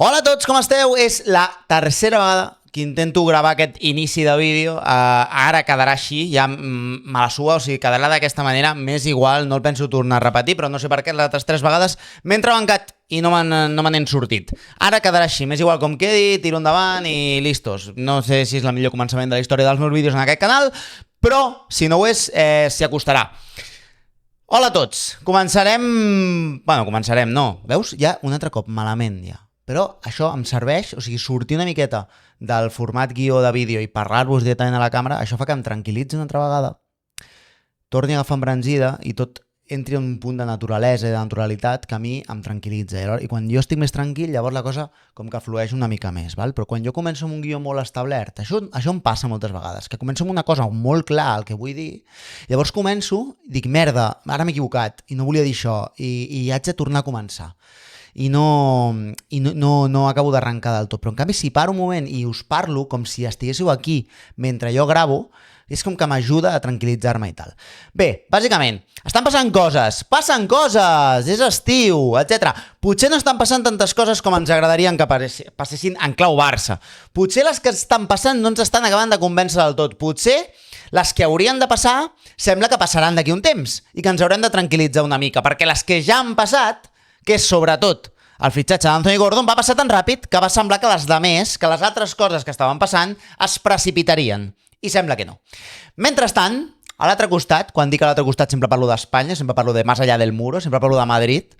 Hola a tots, com esteu? És la tercera vegada que intento gravar aquest inici de vídeo. Ara quedarà així, ja me la sua, o sigui, quedarà d'aquesta manera, m'és igual, no el penso tornar a repetir, però no sé per què les altres 3 vegades m'he entrebancat i no me n'he sortit. Ara quedarà així, m'és igual com quedi, tiro endavant i listos. No sé si és el millor començament de la història dels meus vídeos en aquest canal, però si no ho és, s'hi acostarà. Hola a tots, començarem... Bueno, començarem, no. Veus? Ja un altre cop, malament ja. Però això em serveix, o sigui, sortir una miqueta del format guió de vídeo i parlar-vos directament a la càmera, això fa que em tranquil·litzi una altra vegada, torni a agafar embranzida i tot entri en un punt de naturalesa i de naturalitat que a mi em tranquil·litza. I quan jo estic més tranquil, llavors la cosa com que flueix una mica més, val? Però quan jo començo amb un guió molt establert, això em passa moltes vegades, que començo amb una cosa molt clar el que vull dir, llavors començo i dic, merda, ara m'he equivocat i no volia dir això i haig de tornar a començar. I no acabo d'arrencar del tot. Però en canvi, si paro un moment i us parlo com si estiguéssiu aquí mentre jo gravo, és com que m'ajuda a tranquil·litzar-me i tal. Bé, bàsicament, estan passant coses, és estiu, etc. Potser no estan passant tantes coses com ens agradarien que passessin en clau Barça. Potser les que estan passant no ens estan acabant de convèncer del tot. Potser les que haurien de passar sembla que passaran d'aquí un temps i que ens haurem de tranquil·litzar una mica, perquè les que ja han passat, que és sobretot el fitxatge d'Anthony Gordon, va passar tan ràpid que va semblar que les altres coses que estaven passant es precipitarien. I sembla que no. Mentrestant, a l'altre costat, quan dic a l'altre costat sempre parlo d'Espanya, sempre parlo de más allá del muro, sempre parlo de Madrid,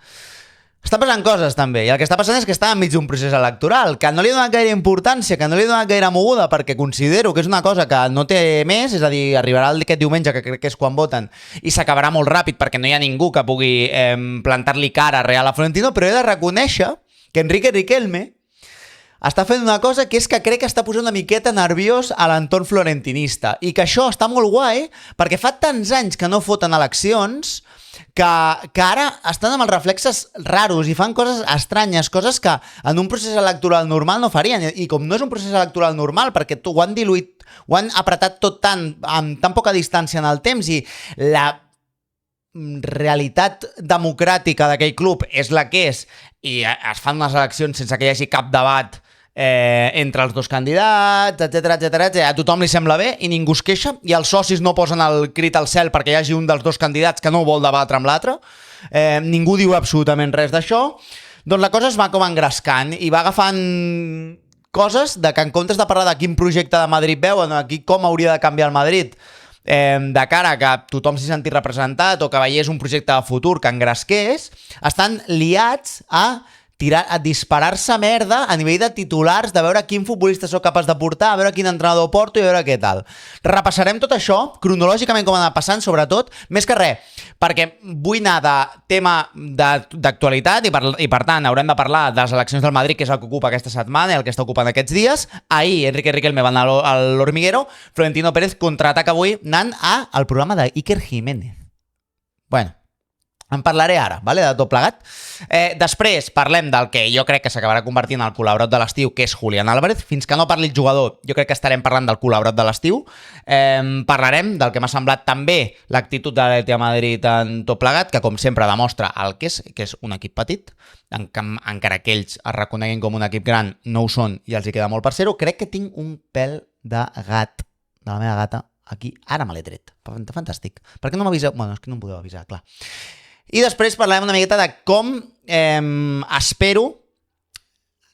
estan passant coses també, i el que està passant és que està enmig d'un procés electoral, que no li he donat gaire importància, que no li he donat gaire moguda, perquè considero que és una cosa que no té més, és a dir, arribarà aquest diumenge, que crec que és quan voten, i s'acabarà molt ràpid, perquè no hi ha ningú que pugui plantar-li cara real a Florentino, però he de reconèixer que Enrique Riquelme està fent una cosa que és que crec que està posant una miqueta nerviós a l'entorn florentinista, i que això està molt guai, perquè fa tants anys que no foten eleccions, que ara estan amb els reflexes raros i fan coses estranyes, coses que en un procés electoral normal no farien. I com no és un procés electoral normal, perquè ho han diluït, ho han apretat tot amb tan poca distància en el temps, i la realitat democràtica d'aquell club és la que és, i es fan unes eleccions sense que hi hagi cap debat entre els dos candidats, etc. A tothom li sembla bé i ningú es queixa, i els socis no posen el crit al cel perquè hi hagi un dels dos candidats que no vol debatre amb l'altre, ningú diu absolutament res d'això. Doncs la cosa es va com engrescant i va agafant coses de que en comptes de parlar de quin projecte de Madrid veuen, aquí com hauria de canviar el Madrid, de cara a que tothom s'hi senti representat o que veiés un projecte de futur que engresqués, estan liats a disparar-se merda a nivell de titulars, de veure quin futbolista sóc capaç de portar, a veure quin entrenador porto i a veure què tal. Repassarem tot això, cronològicament com ha anat passant, sobretot, més que res, perquè vull anar de tema d'actualitat i per tant haurem de parlar de les eleccions del Madrid, que és el que ocupa aquesta setmana i el que està ocupant aquests dies. Ahir Enrique Riquelme va anar a l'Hormiguero, Florentino Pérez contraataca avui anant al programa d'Iker Jiménez. Bueno, en parlaré ara, vale, de tot plegat. Després parlem del que jo crec que s'acabarà convertint en el col·laborat de l'estiu, que és Julián Álvarez. Fins que no parli el jugador, jo crec que estarem parlant del col·laborat de l'estiu. Parlarem del que m'ha semblat també l'actitud de l'Atlètic de Madrid en tot plegat, que com sempre demostra el que és un equip petit, encara que ells es reconeguin com un equip gran, no ho són i els hi queda molt per ser-ho. Crec que tinc un pèl de gat, de la meva gata, aquí. Ara me l'he tret. Fantàstic. Per què no m'aviseu? Bueno, és que no em podeu avisar, clar. I després parlarem una miqueta de com espero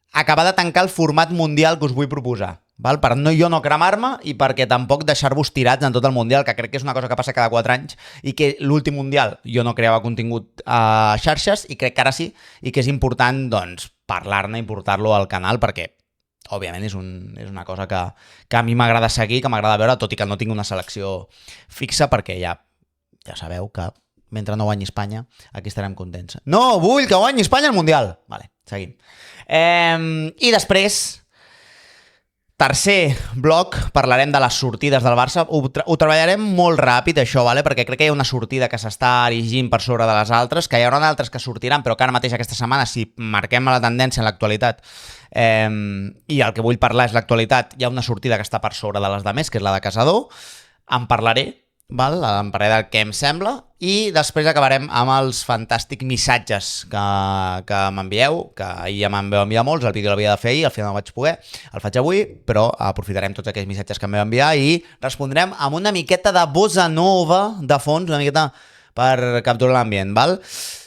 acabar de tancar el format mundial que us vull proposar, val? Per jo no cremar-me i perquè tampoc deixar-vos tirats en tot el mundial, que crec que és una cosa que passa cada 4 anys i que l'últim mundial jo no creava contingut a xarxes i crec que ara sí, i que és important doncs parlar-ne i portar-lo al canal perquè òbviament és una cosa que a mi m'agrada seguir, que m'agrada veure, tot i que no tinc una selecció fixa, perquè ja sabeu que mentre no guanyi Espanya, aquí estarem contents. No, vull que guanyi Espanya al Mundial! Vale, seguim. I després, tercer bloc, parlarem de les sortides del Barça. Ho treballarem molt ràpid, això, vale? Perquè crec que hi ha una sortida que s'està erigint per sobre de les altres, que hi haurà altres que sortiran, però que ara mateix aquesta setmana, si marquem la tendència en l'actualitat, i el que vull parlar és l'actualitat, hi ha una sortida que està per sobre de les demés, que és la de Casador. En parlaré, val? Em parlaré del que em sembla i després acabarem amb els fantàstics missatges que m'envieu, que ahir ja m'en vau enviar molts, el vídeo l'havia de fer ahir, al final no vaig poder, el faig avui, però aprofitarem tots aquells missatges que em vau enviar i respondrem amb una miqueta de bossa nova de fons, una miqueta per capturar l'ambient, val?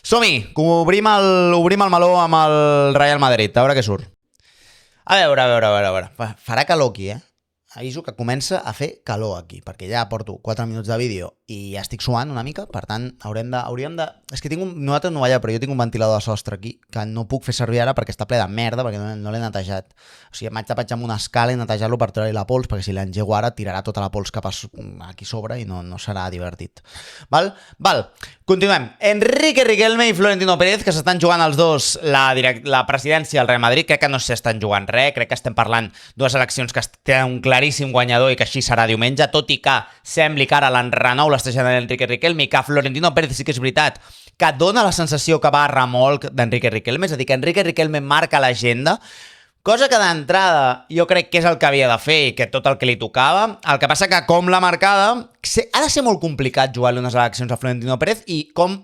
Som-hi, obrim el meló amb el Real Madrid, a veure què surt. A veure. Farà calor aquí, Aviso que comença a fer calor aquí, perquè ja porto 4 minuts de vídeo i ja estic suant una mica, per tant, hauríem de... És que nosaltres no veieu, però jo tinc un ventilador de sostre aquí, que no puc fer servir ara perquè està ple de merda, perquè no l'he netejat. O sigui, m'haig de petjar amb una escala i netejar-lo per treure-li la pols, perquè si l'engego ara tirarà tota la pols cap aquí sobre i no serà divertit. Val? Continuem. Enrique Riquelme i Florentino Pérez, que s'estan jugant els dos la presidència del Real Madrid. Crec que no s'estan jugant res, crec que estem parlant dues eleccions que tenen un claríssim guanyador i que així serà diumenge, tot i que sembli que ara l'enrenou l'estratègia d'Enrique Riquelme i que Florentino Pérez sí que és veritat que dona la sensació que va a remolc d'Enrique Riquelme, és a dir, que Enrique Riquelme marca l'agenda, cosa que d'entrada jo crec que és el que havia de fer i que tot el que li tocava. El que passa que com la marcada ha de ser molt complicat jugar-li unes eleccions a Florentino Pérez i com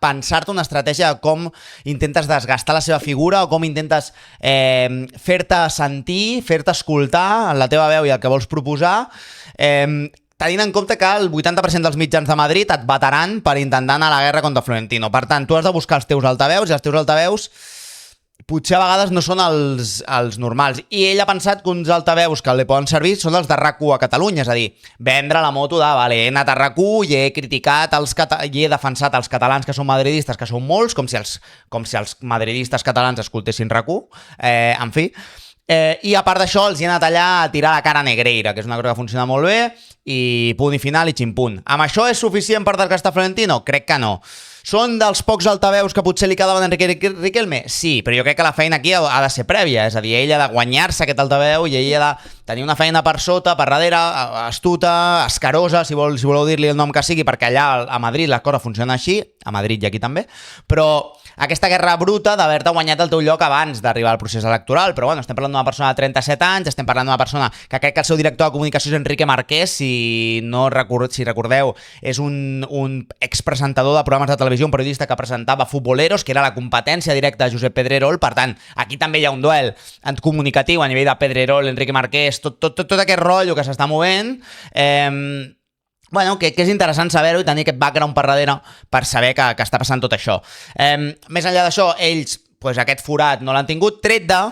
pensar-te una estratègia de com intentes desgastar la seva figura o com intentes fer-te sentir, fer-te escoltar la teva veu i el que vols proposar, tenint en compte que el 80% dels mitjans de Madrid et bataran per intentar anar a la guerra contra Florentino. Per tant, tu has de buscar els teus altaveus i els teus altaveus potser a vegades no són els normals. I ell ha pensat que uns altaveus que li poden servir són els de RAC1 a Catalunya, és a dir, vendre la moto de, vale, he anat a RAC1 i he criticat i he defensat els catalans que són madridistes, que són molts, com si els madridistes catalans escoltessin RAC1, en fi. I a part d'això els hi he anat allà a tirar la cara a Negreira, que és una cosa que funciona molt bé, i punt i final i ximpunt. Amb això és suficient per desgastar Florentino? Crec que no. Són dels pocs altaveus que potser li quedaven a Enrique Riquelme? Sí, però jo crec que la feina aquí ha de ser prèvia, és a dir, ell ha de guanyar-se aquest altaveu i ell ha de tenir una feina per sota, per darrere, astuta, escarosa, si voleu dir-li el nom que sigui, perquè allà a Madrid la cosa funciona així, a Madrid i aquí també, però aquesta guerra bruta d'haver-te guanyat el teu lloc abans d'arribar al procés electoral, però bueno, estem parlant d'una persona de 37 anys, estem parlant d'una persona que crec que el seu director de comunicació és Enrique Marquès, si recordeu, és un expresentador de programes de televisió, un periodista que presentava Futboleros, que era la competència directa de Josep Pedrerol, per tant, aquí també hi ha un duel comunicatiu a nivell de Pedrerol, Enrique Marquès, tot aquest rotllo que s'està movent, bueno, que és interessant saber-ho i tenir aquest background per darrere per saber que està passant tot això. Més enllà d'això, ells, aquest forat no l'han tingut, tret de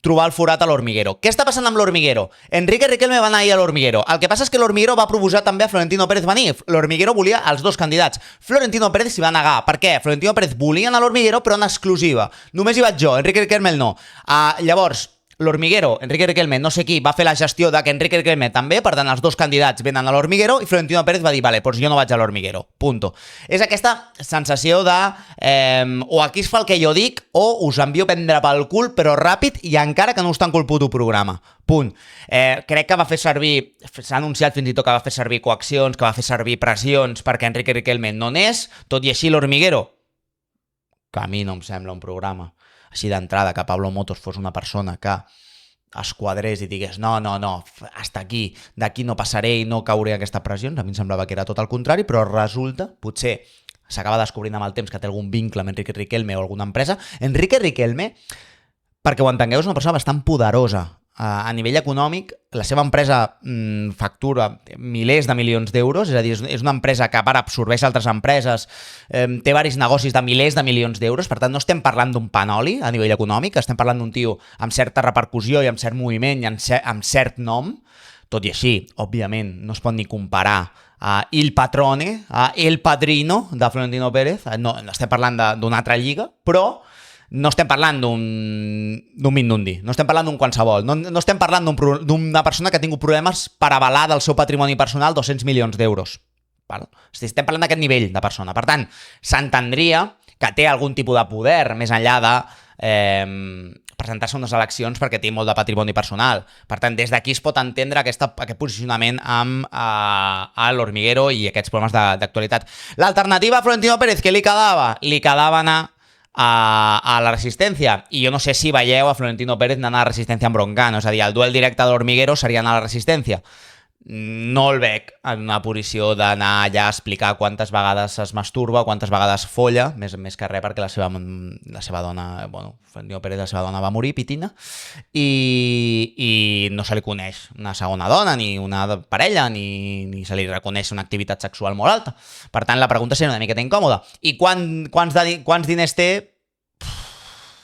trobar el forat a l'Hormiguero. Què està passant amb l'Hormiguero? Enrique Riquelme va anar ahir a l'Hormiguero. El que passa és que l'Hormiguero va proposar també a Florentino Pérez venir. L'Hormiguero volia els dos candidats. Florentino Pérez s'hi va negar. Per què? Florentino Pérez volia anar a l'Hormiguero, però en exclusiva. Només hi vaig jo, Enrique Riquelme no. Llavors, l'Hormiguero, Enrique Riquelme, no sé qui, va fer la gestió de que Enrique Riquelme també, per tant els dos candidats venen a l'Hormiguero i Florentino Pérez va dir, vale, doncs jo no vaig a l'Hormiguero, punto. És aquesta sensació de o aquí es fa el que jo dic o us envio a prendre pel cul, però ràpid i encara que no us tanco el puto programa, punt. Crec que va fer servir, s'ha anunciat fins i tot que va fer servir coaccions, que va fer servir pressions perquè Enrique Riquelme no n'és, tot i així l'Hormiguero, que a mi no em sembla un programa així d'entrada, que Pablo Motos fos una persona que es quadrés i digués no, hasta aquí, d'aquí no passaré i no cauré aquestes pressions, a mi em semblava que era tot el contrari, però resulta, potser s'acaba descobrint amb el temps que té algun vincle amb Enrique Riquelme o alguna empresa. Enrique Riquelme, perquè ho entengueu, és una persona bastant poderosa. A nivell econòmic, la seva empresa factura milers de milions d'euros, és a dir, és una empresa que a part absorbeix altres empreses, té diversos negocis de milers de milions d'euros, per tant no estem parlant d'un panoli a nivell econòmic, estem parlant d'un tio amb certa repercussió i amb cert moviment i amb cert nom, tot i així, òbviament, no es pot ni comparar a Il Patrone, a El Padrino de Florentino Pérez, no estem parlant d'una altra lliga, però no estem parlant d'un Mindundi, no estem parlant d'un qualsevol, no estem parlant d'una persona que ha tingut problemes per avalar del seu patrimoni personal 200 milions d'euros. Estem parlant d'aquest nivell de persona. Per tant, s'entendria que té algun tipus de poder més enllà de presentar-se a unes eleccions perquè té molt de patrimoni personal. Per tant, des d'aquí es pot entendre aquest posicionament amb l'Hormiguero i aquests problemes d'actualitat. L'alternativa a Florentino Pérez, què li quedava? Li quedava anar a la Resistència, i jo no sé si veieu a Florentino Pérez anant a la Resistència amb Broncano, és a dir, el duel directe de l'Hormiguero seria anar a la Resistència. no el veig en una posició d'anar allà a explicar quantes vegades es masturba, quantes vegades folla, més que res perquè la seva dona, bueno, Florentino Pérez, la seva dona va morir, Pitina, i no se li coneix una segona dona, ni una parella, ni se li reconeix una activitat sexual molt alta. Per tant, la pregunta seria una miqueta incòmoda. I quants diners té?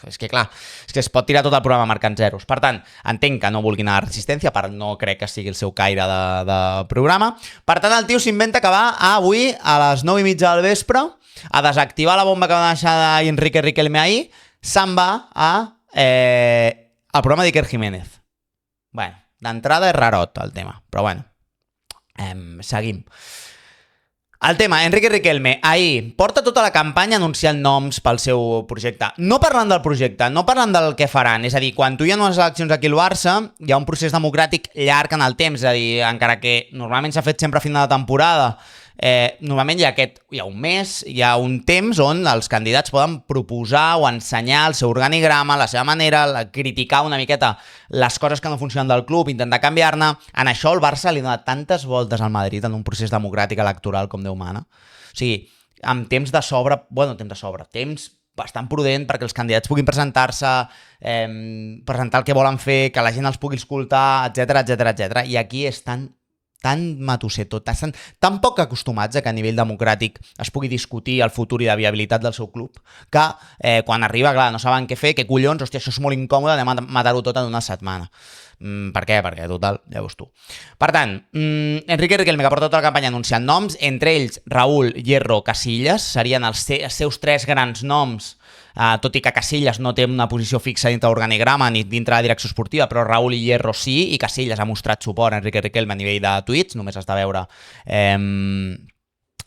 És que clar, és que es pot tirar tot el programa marcant zeros. Per tant, entenc que no vulgui anar a Resistència, però no crec que sigui el seu caire de programa. Per tant, el tio s'inventa que va avui a les 9:30 del vespre a desactivar la bomba que va deixar d'Enrique Riquelme ahir, se'n va al programa d'Iker Jiménez. Bueno, d'entrada és rarot el tema, però bueno, seguim. El tema, Enrique Riquelme, ahir porta tota la campanya anunciant noms pel seu projecte. No parlant del projecte, no parlant del que faran. És a dir, quan tu hi ha unes eleccions aquí al Barça, hi ha un procés democràtic llarg en el temps. És a dir, encara que normalment s'ha fet sempre a final de temporada, normalment hi ha un mes, hi ha un temps on els candidats poden proposar o ensenyar el seu organigrama, la seva manera, criticar una miqueta les coses que no funcionen del club, intentar canviar-ne. En això el Barça li dona tantes voltes al Madrid en un procés democràtic electoral com Déu mana. O sigui, amb temps bastant prudent perquè els candidats puguin presentar-se, presentar el que volen fer, que la gent els pugui escoltar, etc. I aquí és tan matusser tot, estan tan poc acostumats a que a nivell democràtic es pugui discutir el futur i la viabilitat del seu club, que quan arriba, clar, no saben què fer, què collons, hòstia, això és molt incòmode, anem a matar-ho tot en una setmana. Per què? Perquè, total, ja veus tu. Per tant, Enrique Riquelme, que porta tota la campanya anunciant noms, entre ells Raúl, Hierro, Casillas, serien els seus tres grans noms, tot i que Casillas no té una posició fixa dintre l'organigrama ni dintre la direcció esportiva, però Raúl i Hierro sí, i Casillas ha mostrat suport a Enrique Riquelme a nivell de tuits, només has de veure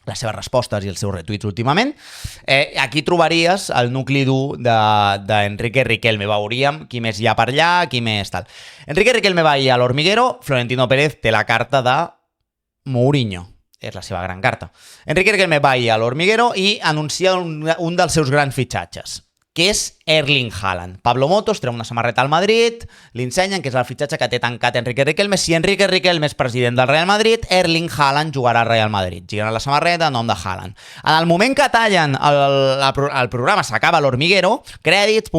les seves respostes i els seus retuits últimament. Aquí trobaries el nucli dur d'Enrique Riquelme. Veuríem qui més hi ha per allà, qui més tal. Enrique Riquelme va ir a l'Hormiguero, Florentino Pérez té la carta de Mourinho. És la seva gran carta. Enrique Riquelme va ir a l'Hormiguero i anuncia un dels seus grans fitxatges, que és Erling Haaland. Pablo Motos treu una samarreta al Madrid, li ensenyen que és el fitxatge que té tancat Enrique Riquelme. Si Enrique Riquelme és president del Real Madrid, Erling Haaland jugarà al Real Madrid. Giren la samarreta, nom de Haaland. En el moment que tallen el programa, s'acaba l'Hormiguero, crèdits,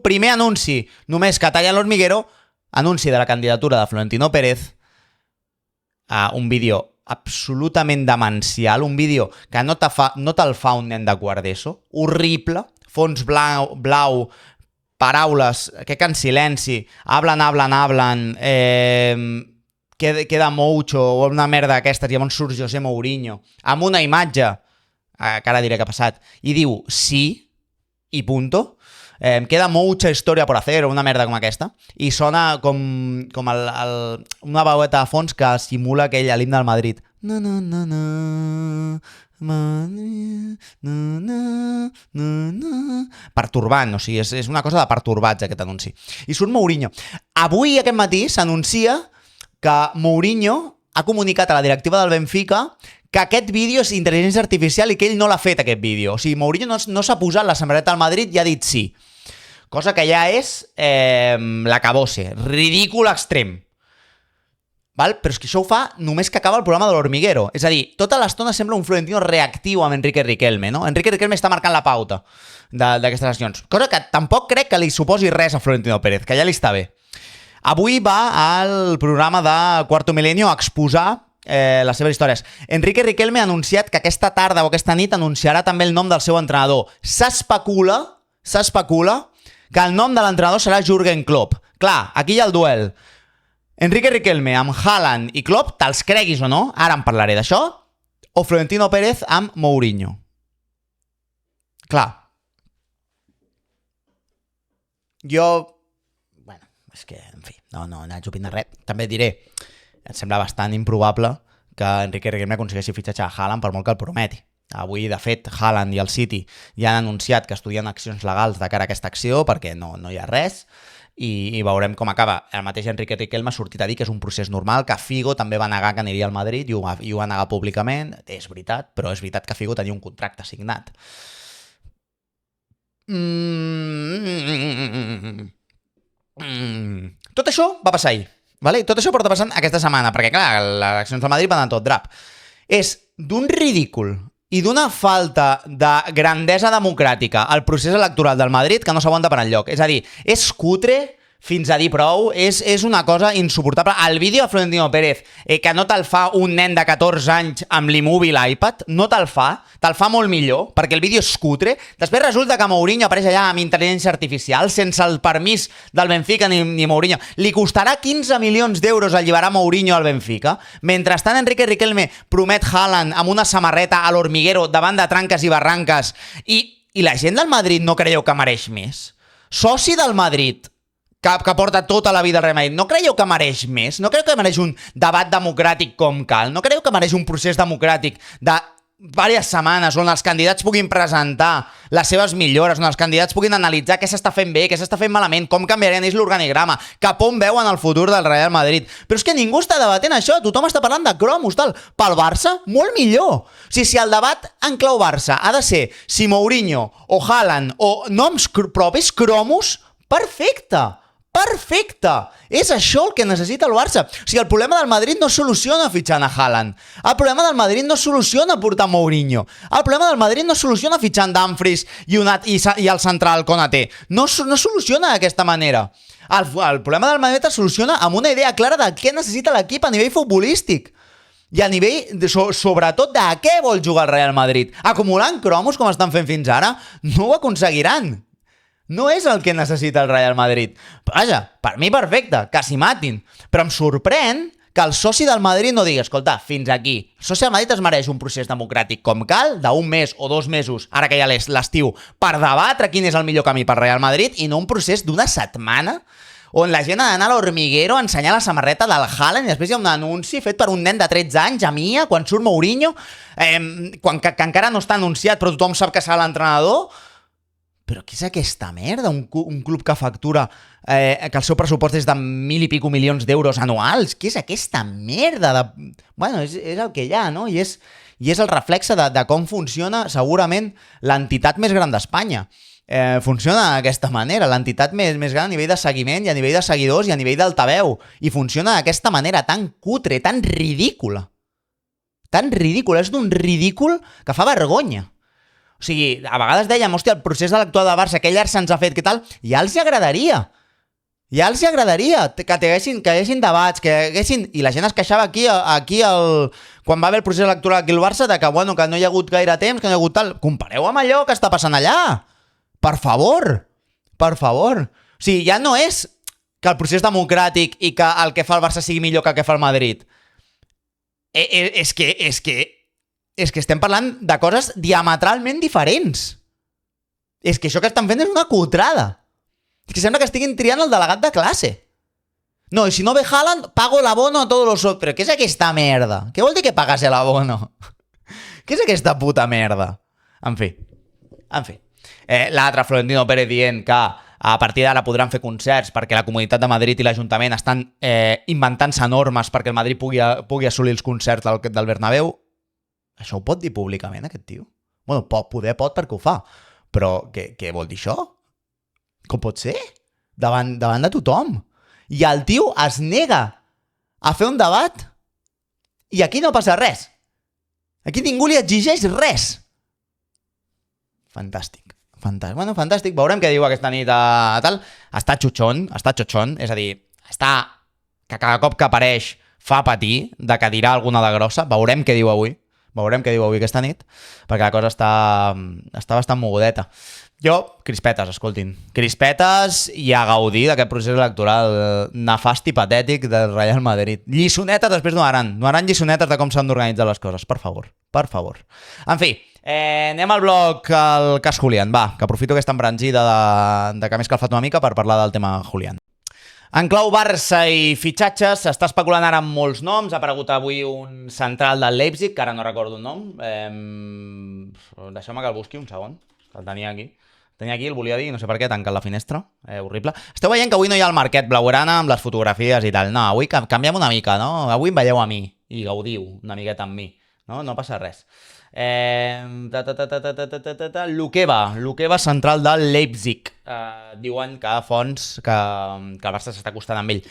primer anunci, només que tallen l'Hormiguero, anunci de la candidatura de Florentino Pérez, un vídeo absolutament demencial, un vídeo que no te'l fa un nen de quart d'ESO, horrible, fons blau, paraules que en silenci, hablan, queda mucho, o una merda d'aquestes, llavors surt José Mourinho, amb una imatge, que ara diré què ha passat, i diu sí, i punto, queda mucha historia por hacer, o una merda com aquesta, i sona com una veueta de fons que simula aquell l'himne del Madrid. Pertorbant, o sigui, és una cosa de pertorbats aquest anunci. I surt Mourinho. Avui, aquest matí, s'anuncia que Mourinho ha comunicat a la directiva del Benfica que aquest vídeo és intel·ligència artificial i que ell no l'ha fet, aquest vídeo. O sigui, Mourinho no s'ha posat la samarreta al Madrid i ha dit sí. Cosa que ja és l'acabose. Ridícul extrem. Val? Però és que això ho fa només que acaba el programa de l'Hormiguero. És a dir, tota l'estona sembla un Florentino reactiu amb Enrique Riquelme, no? Enrique Riquelme està marcant la pauta d'aquestes sessions. Cosa que tampoc crec que li suposi res a Florentino Pérez, que ja li està bé. Avui va al programa de Cuarto Milenio a exposar les seves històries. Enrique Riquelme ha anunciat que aquesta tarda o aquesta nit anunciarà també el nom del seu entrenador. S'especula que el nom de l'entrenador serà Jürgen Klopp. Clar, aquí hi ha el duel. Enrique Riquelme amb Haaland i Klopp, te'ls creguis o no, ara en parlaré d'això, o Florentino Pérez amb Mourinho. Clar. Jo... Bueno, és que, en fi, no haig d'opinar res. També et diré, em sembla bastant improbable que Enrique Riquelme aconsegueixi fitxatge a Haaland per molt que el prometi. Avui, de fet, Haaland i el City ja han anunciat que estudien accions legals de cara a aquesta acció perquè no hi ha res i veurem com acaba. El mateix Enrique Riquelme ha sortit a dir que és un procés normal, que Figo també va negar que aniria al Madrid i ho va negar públicament. És veritat, però és veritat que Figo tenia un contracte signat. Tot això va passar ahir. vale? Tot això porta passant aquesta setmana, perquè clar, les eleccions del Madrid van a tot drap. És d'un ridícul i d'una falta de grandesa democràtica al procés electoral del Madrid que no s'aguanta per enlloc. És a dir, és cutre fins a dir prou, és una cosa insuportable. El vídeo de Florentino Pérez, que no te'l fa un nen de 14 anys amb l'iMovie l'iPad, no te'l fa molt millor, perquè el vídeo és cutre. Després resulta que Mourinho apareix allà amb intel·ligència artificial, sense el permís del Benfica ni Mourinho. Li costarà 15 milions d'euros alliberar Mourinho al Benfica. Mentrestant, Enrique Riquelme promet Haaland amb una samarreta a l'Hormiguero davant de tranques i barranques i la gent del Madrid no creieu que mereix més? Soci del Madrid, que porta tota la vida al Real Madrid, no creieu que mereix més? No creieu que mereix un debat democràtic com cal? No creieu que mereix un procés democràtic de diverses setmanes on els candidats puguin presentar les seves millores, on els candidats puguin analitzar què s'està fent bé, què s'està fent malament, com canviarien ells l'organigrama, cap on veuen el futur del Real Madrid? Però és que ningú està debatent això, tothom està parlant de cromos, tal. Pel Barça, molt millor. O sigui, si el debat en clau Barça ha de ser si Mourinho o Haaland o noms propis, cromos, perfecte. Perfecte! És això el que necessita el Barça. O sigui, el problema del Madrid no es soluciona fitxant a Haaland. El problema del Madrid no es soluciona portant Mourinho. El problema del Madrid no es soluciona fitxant Dumfries i el central Konaté. No soluciona d'aquesta manera. El problema del Madrid es soluciona amb una idea clara de què necessita l'equip a nivell futbolístic. I a nivell, sobretot, de què vol jugar el Real Madrid. Acumulant cromos, com estan fent fins ara, no ho aconseguiran. No és el que necessita el Real Madrid. Vaja, per mi perfecte, que s'hi matin. Però em sorprèn que el soci del Madrid no digui, escolta, fins aquí. El soci del Madrid es mereix un procés democràtic com cal, d'un mes o 2 mesos, ara que ja l'estiu, per debatre quin és el millor camí per Real Madrid i no un procés d'una setmana on la gent ha d'anar a l'Hormiguero a ensenyar la samarreta del Haaland i després hi ha un anunci fet per un nen de 13 anys, a Mia, quan surt Mourinho, que encara no està anunciat però tothom sap que serà l'entrenador. Però què és aquesta merda? Un club que factura, que el seu pressupost és de 1.000 i pico milions d'euros anuals. Què és aquesta merda? Bueno, és el que hi ha, no? I és el reflexe de com funciona segurament l'entitat més gran d'Espanya. Funciona d'aquesta manera, l'entitat més gran a nivell de seguiment i a nivell de seguidors i a nivell d'altaveu. I funciona d'aquesta manera tan cutre, tan ridícula. Tan ridícula, és d'un ridícul que fa vergonya. O sigui, a vegades dèiem, hòstia, el procés electoral de Barça, que llarg se'ns ha fet, què tal? Ja els agradaria. Ja els agradaria que haguessin debats, que haguessin... I la gent es queixava aquí quan va haver el procés electoral aquí al Barça de que, bueno, que no hi ha hagut gaire temps, que no hi ha hagut tal... Compareu amb allò que està passant allà. Per favor. Per favor. O sigui, ja no és que el procés democràtic i que el que fa el Barça sigui millor que el que fa el Madrid. És que estem parlant de coses diametralment diferents. És que això que estan fent és una cutrada. És que sembla que estiguin triant el delegat de classe. No, i si no ve Haaland, pago l'abono a tots los otros. Però què és aquesta merda? Què vol dir que pagas el abono? Què és aquesta puta merda? En fi. L'altre, Florentino Pérez, dient que a partir d'ara podran fer concerts perquè la Comunitat de Madrid i l'Ajuntament estan inventant-se normes perquè el Madrid pugui assolir els concerts del Bernabéu. Això ho pot dir públicament, aquest tio? Bueno, pot perquè ho fa. Però què vol dir això? Com pot ser? Davant de tothom. I el tio es nega a fer un debat i aquí no passa res. Aquí ningú li exigeix res. Fantàstic. Bueno, fantàstic. Veurem què diu aquesta nit a tal. Està xutxon. És a dir, que cada cop que apareix fa patir de que dirà alguna de grossa. Veurem què diu avui. Aquesta nit, perquè la cosa està bastant mogudeta. Jo, crispetes, escoltin. Crispetes i a gaudir d'aquest procés electoral nefast i patètic del Real Madrid. Lliçonetes després no haran lliçonetes de com s'han d'organitzar les coses, per favor. En fi, anem al bloc al cas Julián. Va, que aprofito aquesta embranzida de que m'he escalfat una mica per parlar del tema Julián. En clau Barça i fitxatges, s'està especulant ara amb molts noms. Ha aparegut avui un central del Leipzig, que ara no recordo el nom. Deixeu-me que el busqui un segon, que el tenia aquí. El volia dir, no sé per què, tancat la finestra. Horrible. Esteu veient que avui no hi ha el Marquet blaugrana amb les fotografies i tal. No, avui canviem una mica, no? Avui em veieu a mi i gaudiu una miqueta amb mi. No passa res. Luqueva, central del Leipzig. Diuen que fonts que el Barça s'està acostant amb ell.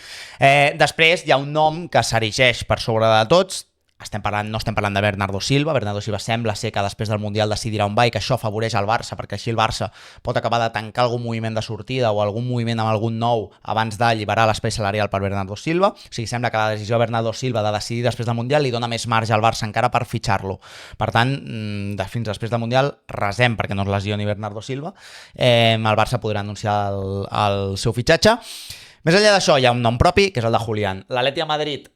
Després hi ha un nom que s'erigeix per sobre de tots. No estem parlant de Bernardo Silva. Bernardo Silva sembla ser que després del Mundial decidirà on va i que això afavoreix el Barça, perquè així el Barça pot acabar de tancar algun moviment de sortida o algun moviment amb algun nou abans d'alliberar l'espai salarial per Bernardo Silva. O sigui, sembla que la decisió de Bernardo Silva de decidir després del Mundial li dona més marge al Barça encara per fitxar-lo. Per tant, fins després del Mundial resem perquè no es lesioni Bernardo Silva. El Barça podrà anunciar el seu fitxatge. Més enllà d'això, hi ha un nom propi, que és el de Julián. L'Atleti de Madrid,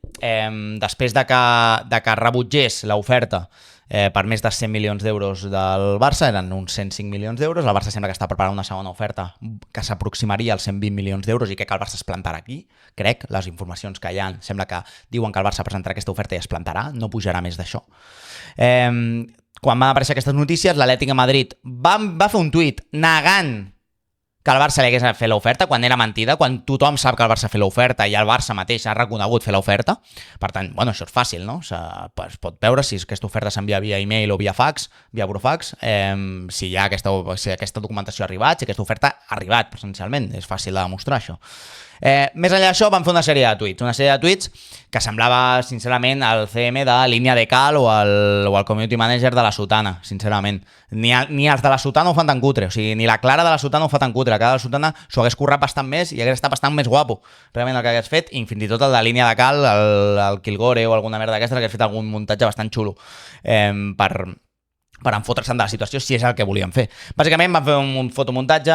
després de que rebutgés l'oferta per més de 100 milions d'euros del Barça, eren uns 105 milions d'euros, el Barça sembla que està preparant una segona oferta que s'aproximaria als 120 milions d'euros i crec que el Barça es plantarà aquí, crec, les informacions que hi ha, sembla que diuen que el Barça presentarà aquesta oferta i es plantarà, no pujarà més d'això. Quan van aparèixer aquestes notícies, l'Atlètic de Madrid va fer un tuit negant que el Barça li hagués fet l'oferta, quan era mentida, quan tothom sap que el Barça ha fet l'oferta i el Barça mateix ha reconegut fer l'oferta. Per tant, bueno, això és fàcil, no? Es pot veure si aquesta oferta s'envia via email o via fax, via burofax, si hi ha aquesta documentació ha arribat, si aquesta oferta ha arribat presencialment. És fàcil de demostrar això. Més enllà d'això van fer una sèrie de tuits que semblava sincerament el CM de línia de cal o el community manager de la Sotana, sincerament. Ni els de la Sotana ho fan tan cutre, o sigui, ni la Clara de la Sotana ho fa tan cutre, la Clara de la Sotana s'ho hagués currat bastant més i hagués estat bastant més guapo realment el que hagués fet, i fins i tot el de línia de cal, el Kilgore o alguna merda d'aquesta, hagués fet algun muntatge bastant xulo per enfotre's-se'n de la situació, si és el que volien fer. Bàsicament van fer un fotomuntatge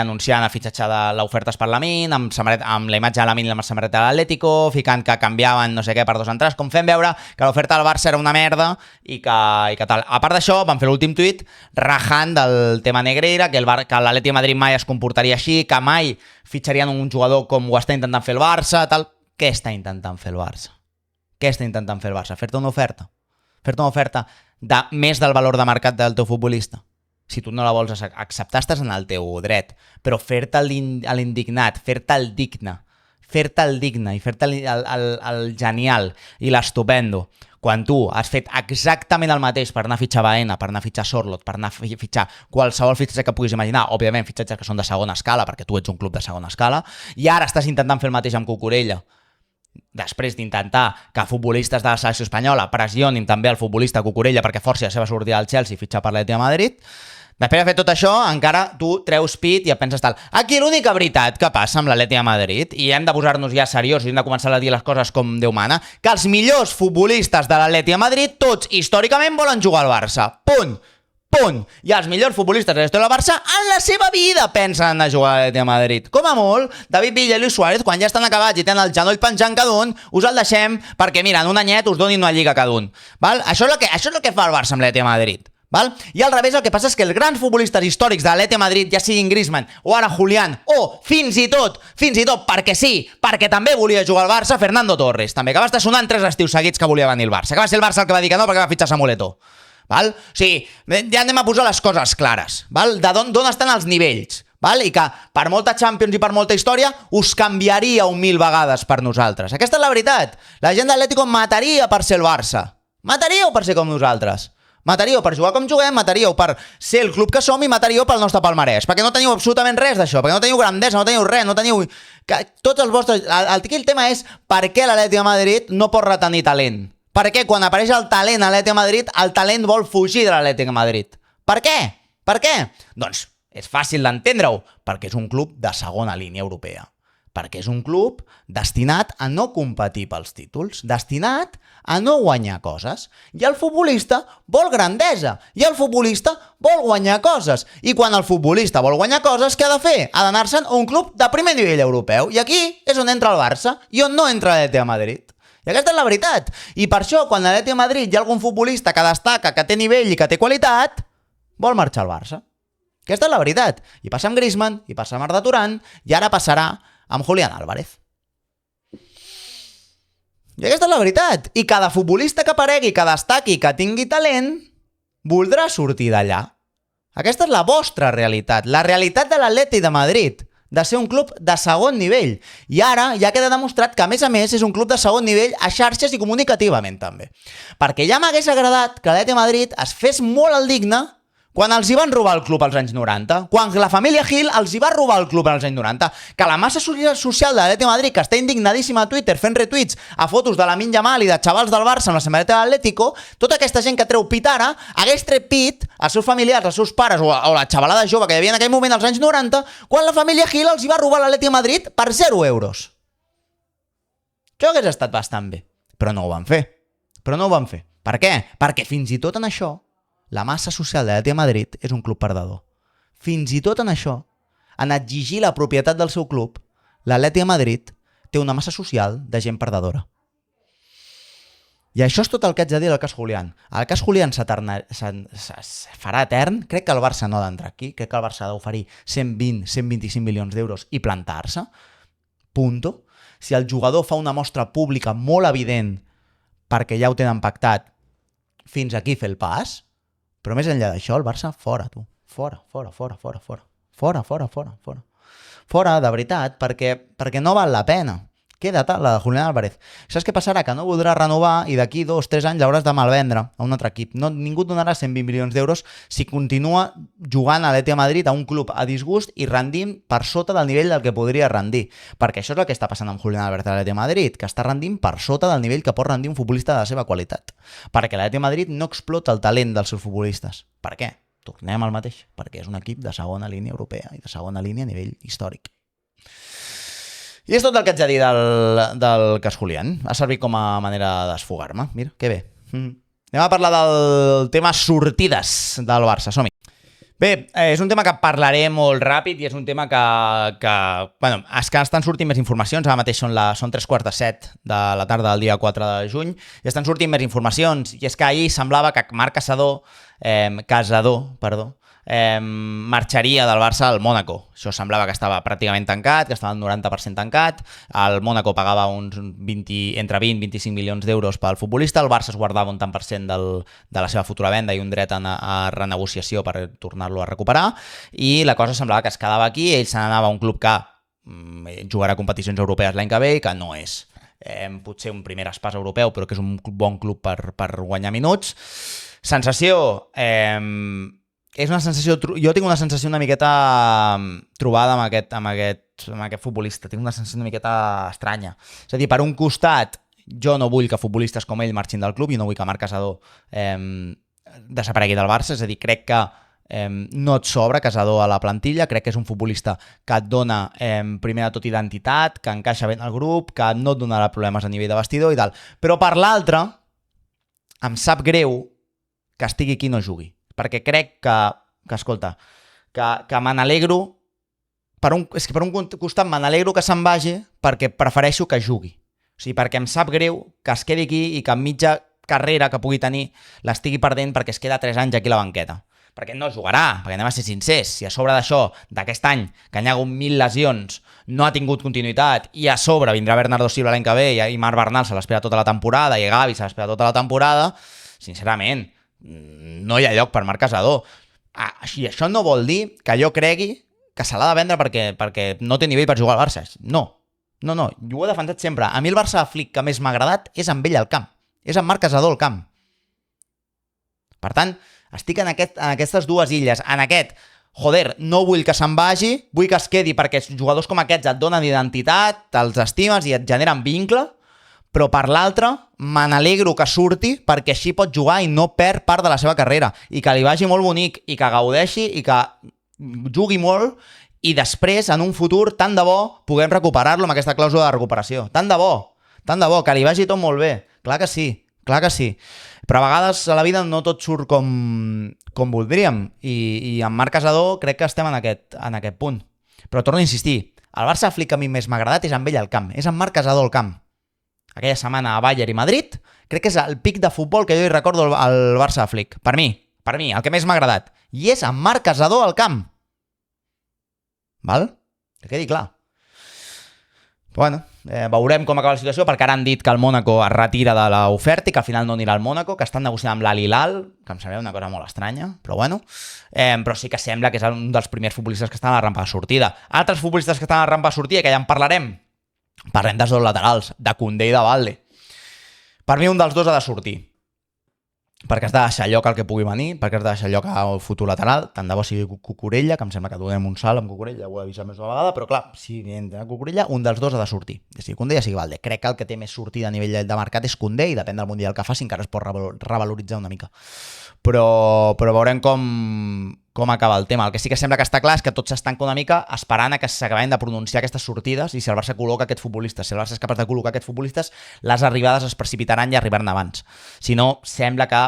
anunciant el fitxatge de l'oferta per Lamine, amb la imatge de Lamine i la samarreta de l'Atlético, ficant que canviaven no sé què per dos entrades, com fent veure que l'oferta del Barça era una merda i que tal. A part d'això, van fer l'últim tuit rajant del tema Negreira, que l'Atlètic de Madrid mai es comportaria així, que mai fitxarien un jugador com ho està intentant fer el Barça, tal. Què està intentant fer el Barça? Fer-te una oferta? Fer-te una oferta de més del valor de mercat del teu futbolista? Si tu no la vols acceptar, estàs en el teu dret, però fer-te l'indignat, fer-te el digne i fer-te el genial i l'estupendo, quan tu has fet exactament el mateix per anar a fitxar Baena, per anar a fitxar Sorloth, per anar a fitxar qualsevol fitxatge que puguis imaginar, òbviament fitxatges que són de segona escala, perquè tu ets un club de segona escala, i ara estàs intentant fer el mateix amb Cucurella, després d'intentar que futbolistes de la selecció espanyola pressionin també el futbolista Cucurella perquè forci la seva sortida al Chelsea i fitxar per l'Atlètic de Madrid. Després de fer tot això, encara tu treus pit i et penses tal. Aquí l'única veritat que passa amb l'Atlètic de Madrid, i hem de posar-nos ja seriosos i hem de començar a dir les coses com Déu mana, que els millors futbolistes de l'Atlètic de Madrid, tots històricament volen jugar al Barça. Punt. I els millors futbolistes de la història del Barça en la seva vida pensen en jugar a l'Atlètic de Madrid. Com a molt, David Villa i Luis Suárez, quan ja estan acabats i tenen el genoll penjant cada un, us el deixem perquè, mira, en un anyet us donin una lliga cada un. Val? Això és el que fa el Barça amb l'Atlètic de Madrid. Val? I al revés el que passa és que els grans futbolistes històrics de l'Atlètic de Madrid, ja siguin Griezmann o ara Julián, o fins i tot, perquè sí, perquè també volia jugar al Barça, Fernando Torres, també, que va estar sonant 3 estius seguits que volia venir al Barça, que va ser el Barça el que va dir que no perquè va fitxar Samuel Eto'o. Val? O sigui, ja anem a posar les coses clares, val? D'on estan els nivells, val? I que per molta Champions i per molta història us canviaríeu 1000 vegades per nosaltres. Aquesta és la veritat. La gent d'Atlético mataria per ser el Barça. Mataríeu per ser com nosaltres. Mataríeu per jugar com juguem, mataríeu per ser el club que som i mataríeu pel nostre palmarès, perquè no teniu absolutament res d'això, perquè no teniu grandesa, no teniu res, no teniu... Tots els vostres... El tema és per què l'Atlètic de Madrid no pot retenir talent. Perquè quan apareix el talent a l'Atlètic de Madrid, el talent vol fugir de l'Atlètic de Madrid. Per què? Doncs és fàcil d'entendre-ho, perquè és un club de segona línia europea. Perquè és un club destinat a no competir pels títols, destinat a no guanyar coses. I el futbolista vol grandesa, i el futbolista vol guanyar coses. I quan el futbolista vol guanyar coses, què ha de fer? Ha d'anar-se'n a un club de primer nivell europeu. I aquí és on entra el Barça i on no entra l'Atlètic de Madrid. I aquesta és la veritat. I per això, quan a l'Atlètic de Madrid hi ha algun futbolista que destaca, que té nivell i que té qualitat, vol marxar al Barça. Aquesta és la veritat. I passa amb Griezmann, i passa amb Arda Turan, i ara passarà amb Julián Álvarez. I aquesta és la veritat. I cada futbolista que aparegui, que destaqui, que tingui talent, voldrà sortir d'allà. Aquesta és la vostra realitat. La realitat de l'Atlètic de Madrid de ser un club de segon nivell. I ara ja queda demostrat que, a més, és un club de segon nivell a xarxes i comunicativament també. Perquè ja m'hagués agradat que l'Atlètic de Madrid es fes molt el digne quan els hi van robar el club als anys 90, quan la família Gil els hi va robar el club als anys 90, que la massa social de l'Atlètic de Madrid, que està indignadíssima a Twitter fent retuits a fotos de Lamine Yamal i de xavals del Barça amb la samarreta de l'Atlético, tota aquesta gent que treu pit ara, hagués tret pit als seus familiars, als seus pares o la xavalada jove que hi havia en aquell moment als anys 90, quan la família Gil els hi va robar l'Atlètic de Madrid per 0 euros. Això hagués estat bastant bé, però no ho van fer. Per què? Perquè fins i tot en això la massa social de l'Atlètic de Madrid és un club perdedor. Fins i tot en això, en exigir la propietat del seu club, l'Atlètic de Madrid té una massa social de gent perdedora. I això és tot el que haig de dir del cas Julián. El cas Julián es farà etern. Crec que el Barça no ha d'entrar aquí. Crec que el Barça ha d'oferir 120-125 milions d'euros i plantar-se. Punto. Si el jugador fa una mostra pública molt evident perquè ja ho tenen pactat, fins aquí fer el pas. Però més enllà d'això, el Barça, fora, tu. Fora. Fora, de veritat, perquè no val la pena. Queda't la de Julián Álvarez. Saps què passarà? Que no voldrà renovar i d'aquí 2-3 anys l'hauràs de malvendre a un altre equip. Ningú et donarà 120 milions d'euros si continua jugant a l'Atlètic de Madrid a un club a disgust i rendint per sota del nivell del que podria rendir. Perquè això és el que està passant amb Julián Álvarez a l'Atlètic de Madrid, que està rendint per sota del nivell que pot rendir un futbolista de la seva qualitat. Perquè l'Atlètic de Madrid no explota el talent dels seus futbolistes. Per què? Tornem al mateix. Perquè és un equip de segona línia europea i de segona línia a nivell històric. I és tot el que haig de dir del cas Julián. Ha servit com a manera d'esfogar-me. Mira, que bé. Anem a parlar del tema sortides del Barça. Som-hi. Bé, és un tema que parlaré molt ràpid i és un tema que bueno, és que estan sortint més informacions. Ara mateix són 3:45 de la tarda del dia 4 de juny i estan sortint més informacions. I és que ahir semblava que Marc Casador, marxaria del Barça al Mónaco. Això semblava que estava pràcticament tancat, que estava al 90% tancat. El Mónaco pagava entre 20 i 25 milions d'euros pel futbolista. El Barça es guardava un tant per cent de la seva futura venda i un dret a renegociació per tornar-lo a recuperar. I la cosa semblava que es quedava aquí. Ell se n'anava a un club que jugarà competicions europees l'any que ve i que no és potser un primer espàs europeu, però que és un bon club per guanyar minuts. Sensació... és una sensació, jo tinc una sensació una miqueta trobada amb aquest futbolista, tinc una sensació una miqueta estranya. És a dir, per un costat, jo no vull que futbolistes com ell marxin del club, i no vull que Marc Casador desaparegui del Barça, és a dir, crec que no et sobra Casador a la plantilla, crec que és un futbolista que et dona primer de tot identitat, que encaixa bé en el grup, que no et donarà problemes a nivell de vestidor i tal. Però per l'altre, em sap greu que estigui aquí i no jugui. Perquè crec que escolta, que me n'alegro, és que per un costat me n'alegro que se'n vagi perquè prefereixo que jugui. O sigui, perquè em sap greu que es quedi aquí i que en mitja carrera que pugui tenir l'estigui perdent perquè es queda 3 anys aquí a la banqueta. Perquè no jugarà, perquè anem a ser sincers, si a sobre d'això, d'aquest any, que hi ha hagut 1.000 lesions, no ha tingut continuïtat, i a sobre vindrà Bernardo Silva l'any que ve i Marc Bernal se l'espera tota la temporada i Gavi se l'espera tota la temporada, sincerament, no hi ha lloc per Marc Casador. I això no vol dir que jo cregui que se l'ha de vendre perquè no té nivell per jugar al Barça. No, jo ho he defensat sempre. A mi el Barça flic que més m'ha agradat és amb ell al camp. És amb Marc Casador al camp. Per tant, estic en aquestes dues illes. En aquest, no vull que se'n vagi, vull que es quedi perquè jugadors com aquests et donen identitat, te'ls estimes i et generen vincle, però per l'altre, me n'alegro que surti perquè així pot jugar i no perd part de la seva carrera i que li vagi molt bonic i que gaudeixi i que jugui molt i després, en un futur, tant de bo puguem recuperar-lo amb aquesta clàusula de recuperació. Tant de bo, que li vagi tot molt bé. Clar que sí. Però a vegades a la vida no tot surt com voldríem i amb Marc Casador crec que estem en aquest punt. Però torno a insistir, el Barça Flick que a mi més m'ha agradat és amb ell al camp, és amb Marc Casador al camp. Aquella setmana a Bayern i Madrid, crec que és el pic de futbol que jo hi recordo al Barça Flick. Per mi, el que més m'ha agradat. I és amb Marc Casador al camp. Val? Que quedi clar. Bueno, veurem com acaba la situació, perquè ara han dit que el Mónaco es retira de l'oferta i que al final no anirà al Mónaco, que estan negociant amb l'Al Hilal, que em sembla una cosa molt estranya, però bueno. Però sí que sembla que és un dels primers futbolistes que estan a la rampa de sortida. Altres futbolistes que estan a la rampa de sortida, que ja en parlarem, parlem dels dos laterals, de Koundé i de Balde. Per mi un dels dos ha de sortir, perquè has de deixar lloc al que pugui venir, perquè has de deixar lloc al futur lateral, tant de bo sigui Cucurella, que em sembla que donem un salt amb Cucurella, ho he avisat més una vegada, però clar, si entra Cucurella, un dels dos ha de sortir, ja sigui Koundé, ja sigui Balde. Crec que el que té més sortida a nivell de mercat és Koundé, i depèn del Mundial que faci, encara es pot revaloritzar una mica. Però veurem com acaba el tema. El que sí que sembla que està clar és que tots s'estanca una mica esperant a que s'acaben de pronunciar aquestes sortides, i si el Barça col·loca aquests futbolistes, si el Barça és capaç de col·locar aquests futbolistes, les arribades es precipitaran i arribaran abans. Si no, sembla que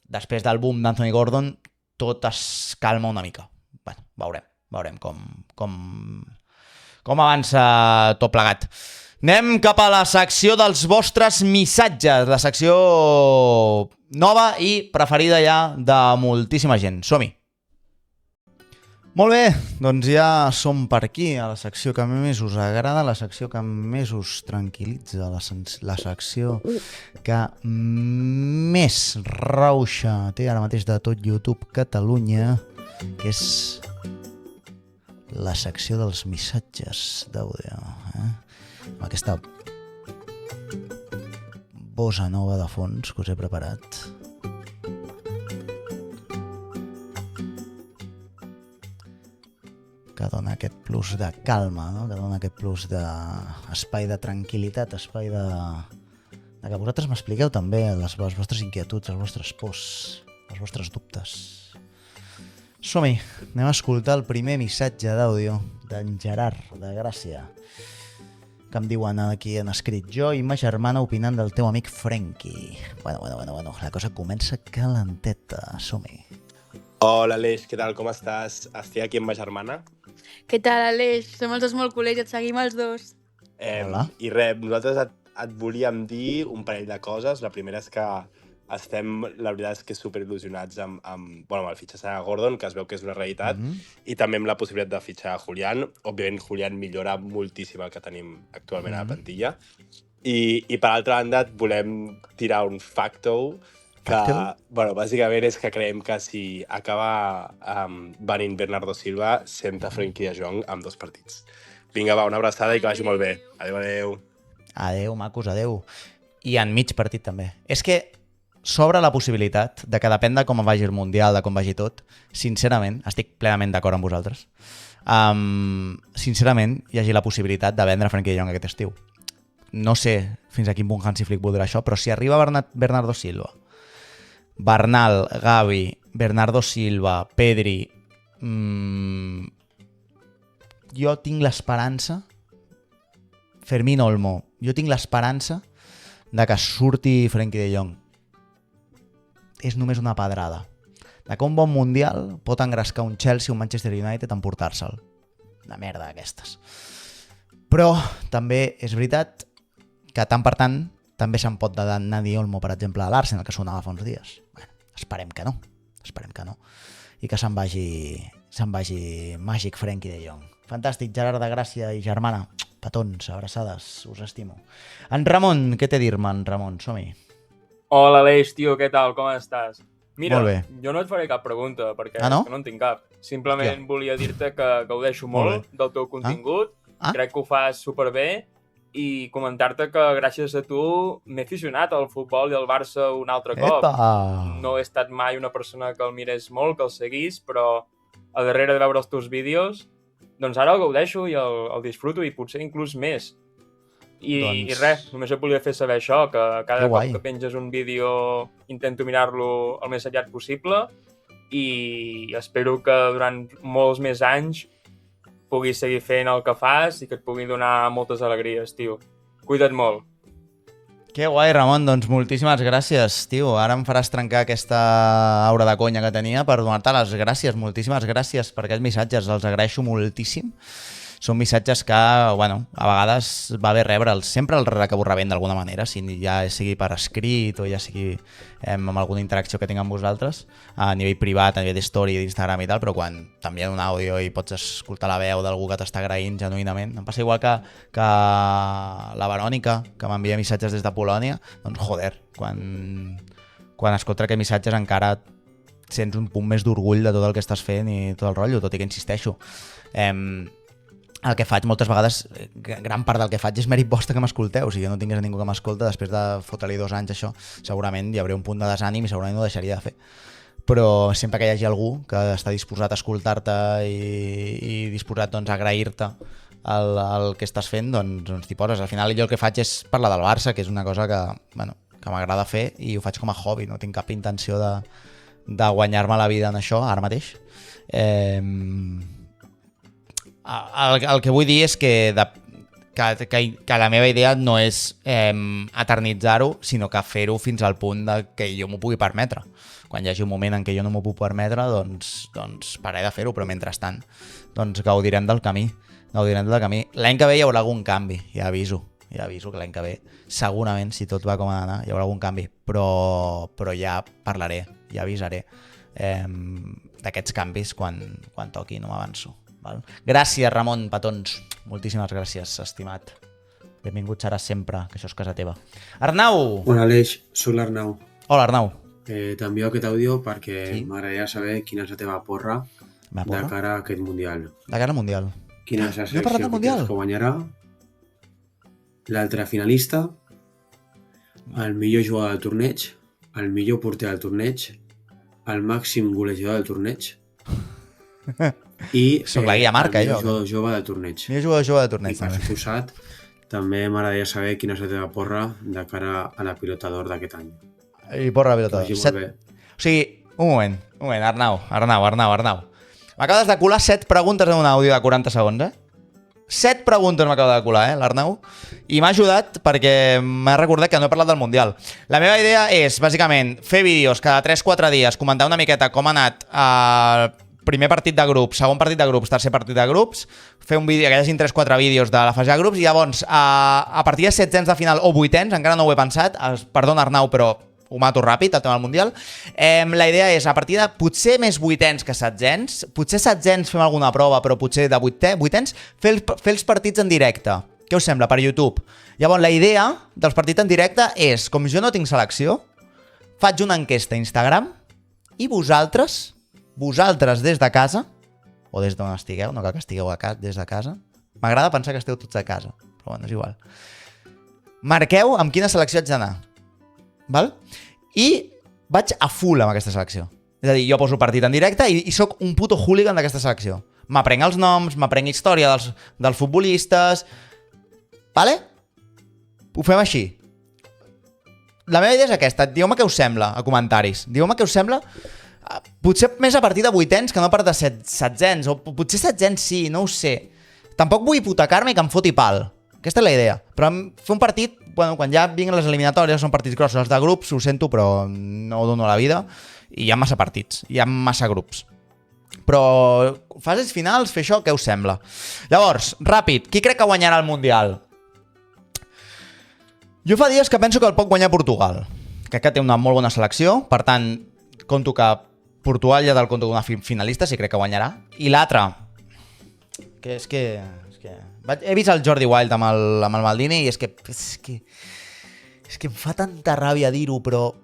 després del boom d'Anthony Gordon tot es calma una mica. Bueno, veurem com avança tot plegat. Anem cap a la secció dels vostres missatges, la secció nova i preferida ja de moltíssima gent. Som-hi! Molt bé, doncs ja som per aquí, a la secció que més us agrada, la secció que més us tranquil·litza, la secció que més rauxa té ara mateix de tot YouTube Catalunya, que és la secció dels missatges d'àudio. Amb aquesta bossa nova de fons que us he preparat. Que dona aquest plus de calma, no? Que dona aquest plus d'espai de tranquil·litat, espai de que vosaltres m'expliqueu també les vostres inquietuds, els vostres pors, els vostres dubtes. Som-hi, anem a escoltar el primer missatge d'àudio d'en Gerard, de Gràcia, que em diuen aquí en escrit: jo i ma germana opinant del teu amic Frenkie. Bueno, la cosa comença calenteta, som-hi. Hola Aleix, què tal, com estàs? Estic aquí amb ma germana. Què tal, Aleix? Som els dos molt culers, et seguim els dos. Hola. I res, nosaltres et volíem dir un parell de coses. La primera és que estem, la veritat és que superil·lusionats amb el fitxatge de Gordon, que es veu que és una realitat, i també amb la possibilitat de fitxar a Julián. Òbviament, Julián millora moltíssim el que tenim actualment a la plantilla. I per altra banda, et volem tirar un facto que, bàsicament és que creiem que si acaba venint Bernardo Silva, senta Frenkie de Jong amb 2 partits. Vinga, va, una abraçada i que vagi molt bé. Adéu. Adéu, macos, adéu. I en mig partit també. És que s'obre la possibilitat de que depèn de com vagi el Mundial, de com vagi tot, sincerament, estic plenament d'acord amb vosaltres, sincerament hi hagi la possibilitat de vendre Frenkie de Jong aquest estiu. No sé fins a quin punt Hansi Flick voldrà això, però si arriba Bernardo Silva, Bernal, Gavi, Bernardo Silva, Pedri, jo tinc l'esperança, Fermín Olmo, jo tinc l'esperança de que surti Frenkie de Jong. És només una pedrada. De que un bon Mundial pot engrescar un Chelsea o un Manchester United en portar-se'l. Una merda d'aquestes. Però també és veritat que tant per tant també se'n pot dar Dani Olmo, per exemple, a l'Arsenal, que sonava fa uns dies. Bueno, esperem que no. I que se'n vagi màgic Frenkie de Jong. Fantàstic, Gerard de Gràcia i germana. Petons, abraçades, us estimo. En Ramon, què té a dir-me, en Ramon? Som-hi. Hola, Aleix, tio, què tal? Com estàs? Mira, Molt bé. jo no et faré cap pregunta, perquè no? és que no en tinc cap. Simplement volia dir-te que gaudeixo molt del teu contingut, crec que ho fas superbé, i comentar-te que gràcies a tu m'he aficionat al futbol i al Barça un altre cop. No he estat mai una persona que el mirés molt, que el seguís, però a darrere de veure els teus vídeos, doncs ara el gaudeixo i el disfruto, i potser inclús més. I res, només et volia fer saber això, que cada cop que penges un vídeo intento mirar-lo el més aviat possible, i espero que durant molts més anys puguis seguir fent el que fas i que et pugui donar moltes alegries, tio. Cuida't molt. Que guai, Ramon, doncs moltíssimes gràcies, tio. Ara em faràs trencar aquesta aura de conya que tenia per donar-te les gràcies. Moltíssimes gràcies per aquests missatges, els agraeixo moltíssim. són missatges que, bueno, a vegades va bé rebre'ls. Sempre el acabo rebent d'alguna manera, si ja sigui per escrit o ja sigui amb alguna interacció que tinc amb vosaltres, a nivell privat, a nivell d'story, d'Instagram i tal, però quan t'envien un àudio i pots escoltar la veu d'algú que t'està agraint genuïnament. Em passa igual que la Verònica, que m'envia missatges des de Polònia, doncs joder, quan escolta aquests missatges encara sents un punt més d'orgull de tot el que estàs fent i tot el rotllo, tot i que insisteixo. El que faig moltes vegades, gran part del que faig és mèrit vostre que m'escolteu. Si jo no tingués ningú que m'escolta, després de fotre-li 2 anys això, segurament hi hauria un punt de desànim i segurament ho deixaria de fer. Però sempre que hi hagi algú que està disposat a escoltar-te i disposat doncs, a agrair-te el que estàs fent, doncs t'hi poses. Al final jo el que faig és parlar del Barça, que és una cosa que m'agrada fer i ho faig com a hobby, no tinc cap intenció de guanyar-me la vida en això ara mateix. El que vull dir és que la meva idea no és eternitzar-ho, sinó que fer-ho fins al punt que jo m'ho pugui permetre. Quan hi hagi un moment en què jo no m'ho puc permetre, doncs pararé de fer-ho, però mentrestant doncs gaudirem del camí. L'any que ve hi haurà algun canvi, ja aviso que l'any que ve segurament, si tot va com ha d'anar, hi haurà algun canvi, però ja parlaré, ja avisaré d'aquests canvis quan toqui, no m'avanço. Val? Gràcies, Ramon Petons, moltíssimes gràcies, estimat. Benvingut seràs sempre, que això és casa teva. Arnau! Hola, Aleix, soc l'Arnau. Hola, Arnau. T'envio aquest àudio perquè m'agradaria saber quina és la teva porra de cara a aquest Mundial. De cara al Mundial. Quina és la selecció que guanyarà, l'altre finalista, el millor jugador del torneig, el millor porter del torneig, el màxim golejador del torneig i soc la guia marca, el millor jugador jove del torneig. Millor jugador jove del torneig. I per suposat, també m'agradaria saber quina és la teva porra de cara a la Pilota d'Or d'aquest any. I porra la Pilota d'Or. O sigui, un moment, Arnau. M'acabes de colar 7 preguntes en un àudio de 40 segons, 7 preguntes m'acaba de colar, l'Arnau, i m'ha ajudat perquè m'ha recordat que no he parlat del Mundial. La meva idea és, bàsicament, fer vídeos cada 3-4 dies, comentar una miqueta com ha anat el primer partit de grups, segon partit de grups, tercer partit de grups, fer un vídeo, que hi hagin 3-4 vídeos de la fase de grups, i llavors, a partir de 700 de final o 800, encara no ho he pensat, perdona Arnau, però ho mato ràpid, el tema del Mundial. La idea és, a partir de potser més 800 que 700, potser 700 fem alguna prova, però potser de 800, fer els partits en directe. Què us sembla? Per YouTube. Llavors, la idea dels partits en directe és, com jo no tinc selecció, faig una enquesta a Instagram i vosaltres des de casa, o des d'on estigueu, no cal que estigueu des de casa, m'agrada pensar que esteu tots a casa, però bueno, és igual. Marqueu amb quina selecció haig d'anar. Val? I vaig a full amb aquesta selecció. És a dir, jo poso partit en directe i sóc un puto hooligan d'aquesta selecció. M'aprenc els noms, m'aprenc història dels futbolistes. Vale? Ho fem així. La meva idea és aquesta. Digueu-me què us sembla a comentaris. Digueu-me què us sembla. Potser més a partir de 800 que no a partir de 700. O potser 700 sí, no ho sé. Tampoc vull hipotecar-me i que em foti pal. Aquesta és la idea. Però fer un partit, bueno, quan ja vinguin les eliminatòries, són partits grossos. Els de grups, ho sento, però no ho dono a la vida. I hi ha massa partits, hi ha massa grups. Però fases finals, fer això, què us sembla? Llavors, ràpid, qui crec que guanyarà el Mundial? Jo fa dies que penso que el pot guanyar Portugal. Crec que té una molt bona selecció, per tant, conto que Portugal ja te'l conto com una finalista, si crec que guanyarà. I l'altre, que és que... He vist el Jordi Wild amb el Maldini i és que em fa tanta ràbia dir-ho, però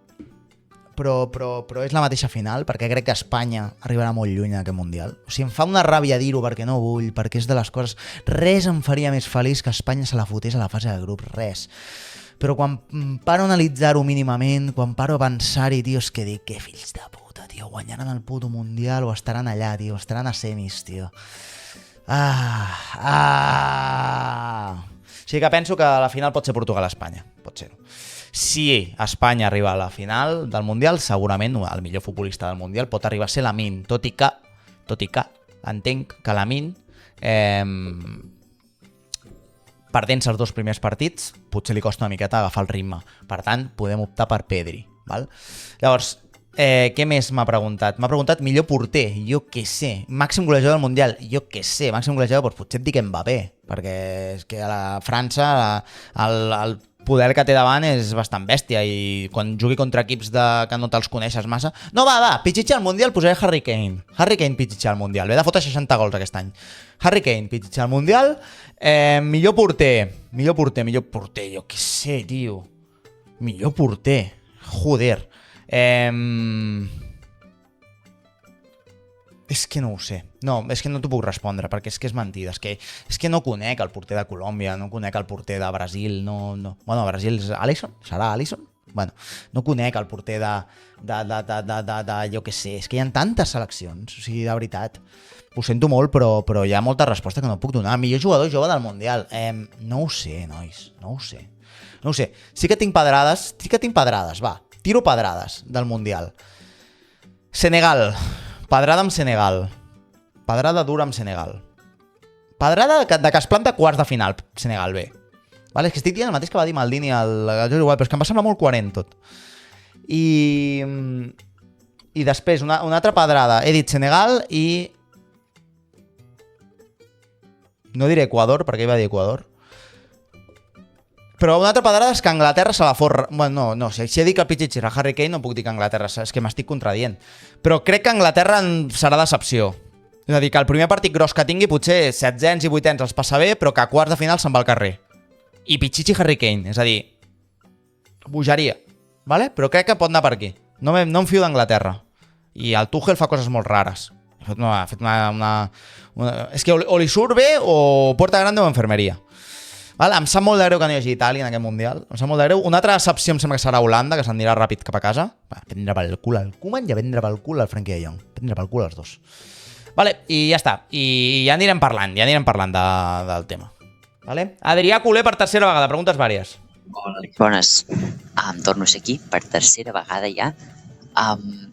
és la mateixa final, perquè crec que Espanya arribarà molt lluny en aquest Mundial. O sigui, em fa una ràbia dir-ho perquè no vull, perquè és de les coses... Res em faria més feliç que Espanya se la fotés a la fase de grup, res. Però quan paro a analitzar-ho mínimament, quan paro a pensar-hi, tio, és que dic, que fills de puta, tio, guanyaran el puto Mundial o estaran allà, tio, estaran a semis, tio. O sigui que penso que la final pot ser Portugal-Espanya, pot ser. Si Espanya arriba a la final del Mundial, segurament el millor futbolista del Mundial pot arribar a ser Lamine, tot i que entenc que Lamine perdent-se els 2 primers partits potser li costa una miqueta agafar el ritme, per tant podem optar per Pedri, val? Llavors, Què més m'ha preguntat? M'ha preguntat millor porter, jo què sé. Màxim golejador del Mundial, jo què sé. Màxim golejador, doncs potser et dic Mbappé, perquè és que a la França el poder que té davant és bastant bèstia i quan jugui contra equips que no te'ls coneixes massa... No, va, Pichichi al Mundial posaré Harry Kane. Harry Kane Pichichi al Mundial. Ve de fotre 60 gols aquest any. Harry Kane Pichichi al Mundial. Millor porter, jo què sé, tio. Millor porter. Joder. És que no ho sé. No, és que no t'ho puc respondre, perquè és que és mentida. És que no conec el porter de Colòmbia, no conec el porter de Brasil, no. Bueno, a Brasil és Alisson? Serà Alisson? Bueno, no conec el porter de jo què sé, és que hi ha tantes seleccions, o sigui, de veritat. Ho sento molt, però hi ha molta resposta que no puc donar. Millor jugador jove del Mundial. No ho sé, nois, no ho sé. No ho sé. Sí que tinc pedrades, va. Tiro pedrades del Mundial. Senegal. Pedrada amb Senegal. Pedrada dura amb Senegal. Pedrada de que es planta quarts de final, Senegal, bé. Vale, és que estic dient el mateix que va dir Maldini al Uruguai, però és que em va semblar molt coherent tot. I després, una altra pedrada. He dit Senegal i... No diré Equador, perquè ell va dir Equador. Però una altra pedrada és que Anglaterra se la fot... Bueno, no, si he dit que el Pichichi era Harry Kane, no puc dir que Anglaterra... És que m'estic contradient. Però crec que Anglaterra serà decepció. És a dir, que el primer partit gros que tingui potser 700 i 800 els passa bé, però que a quarts de final se'n va al carrer. I Pichichi Harry Kane, és a dir... Bogeria. Vale? Però crec que pot anar per aquí. No em fio d'Anglaterra. I el Tuchel fa coses molt rares. Ha fet una... És que o li surt bé o porta grande o enfermeria. Vale, em sap molt de greu que no hi hagi Itàlia en aquest Mundial. Em sap molt de greu. Una altra decepció em sembla que serà Holanda, que s'anirà ràpid cap a casa. Va, prendre pel cul al Koeman i a prendre pel cul al Frenkie de Jong. Prendre pel cul els dos. Vale, i ja està. I ja anirem parlant del tema. Vale? Adrià Culer per tercera vegada. Preguntes vàries. Hola, bones. Torno a ser aquí per tercera vegada ja.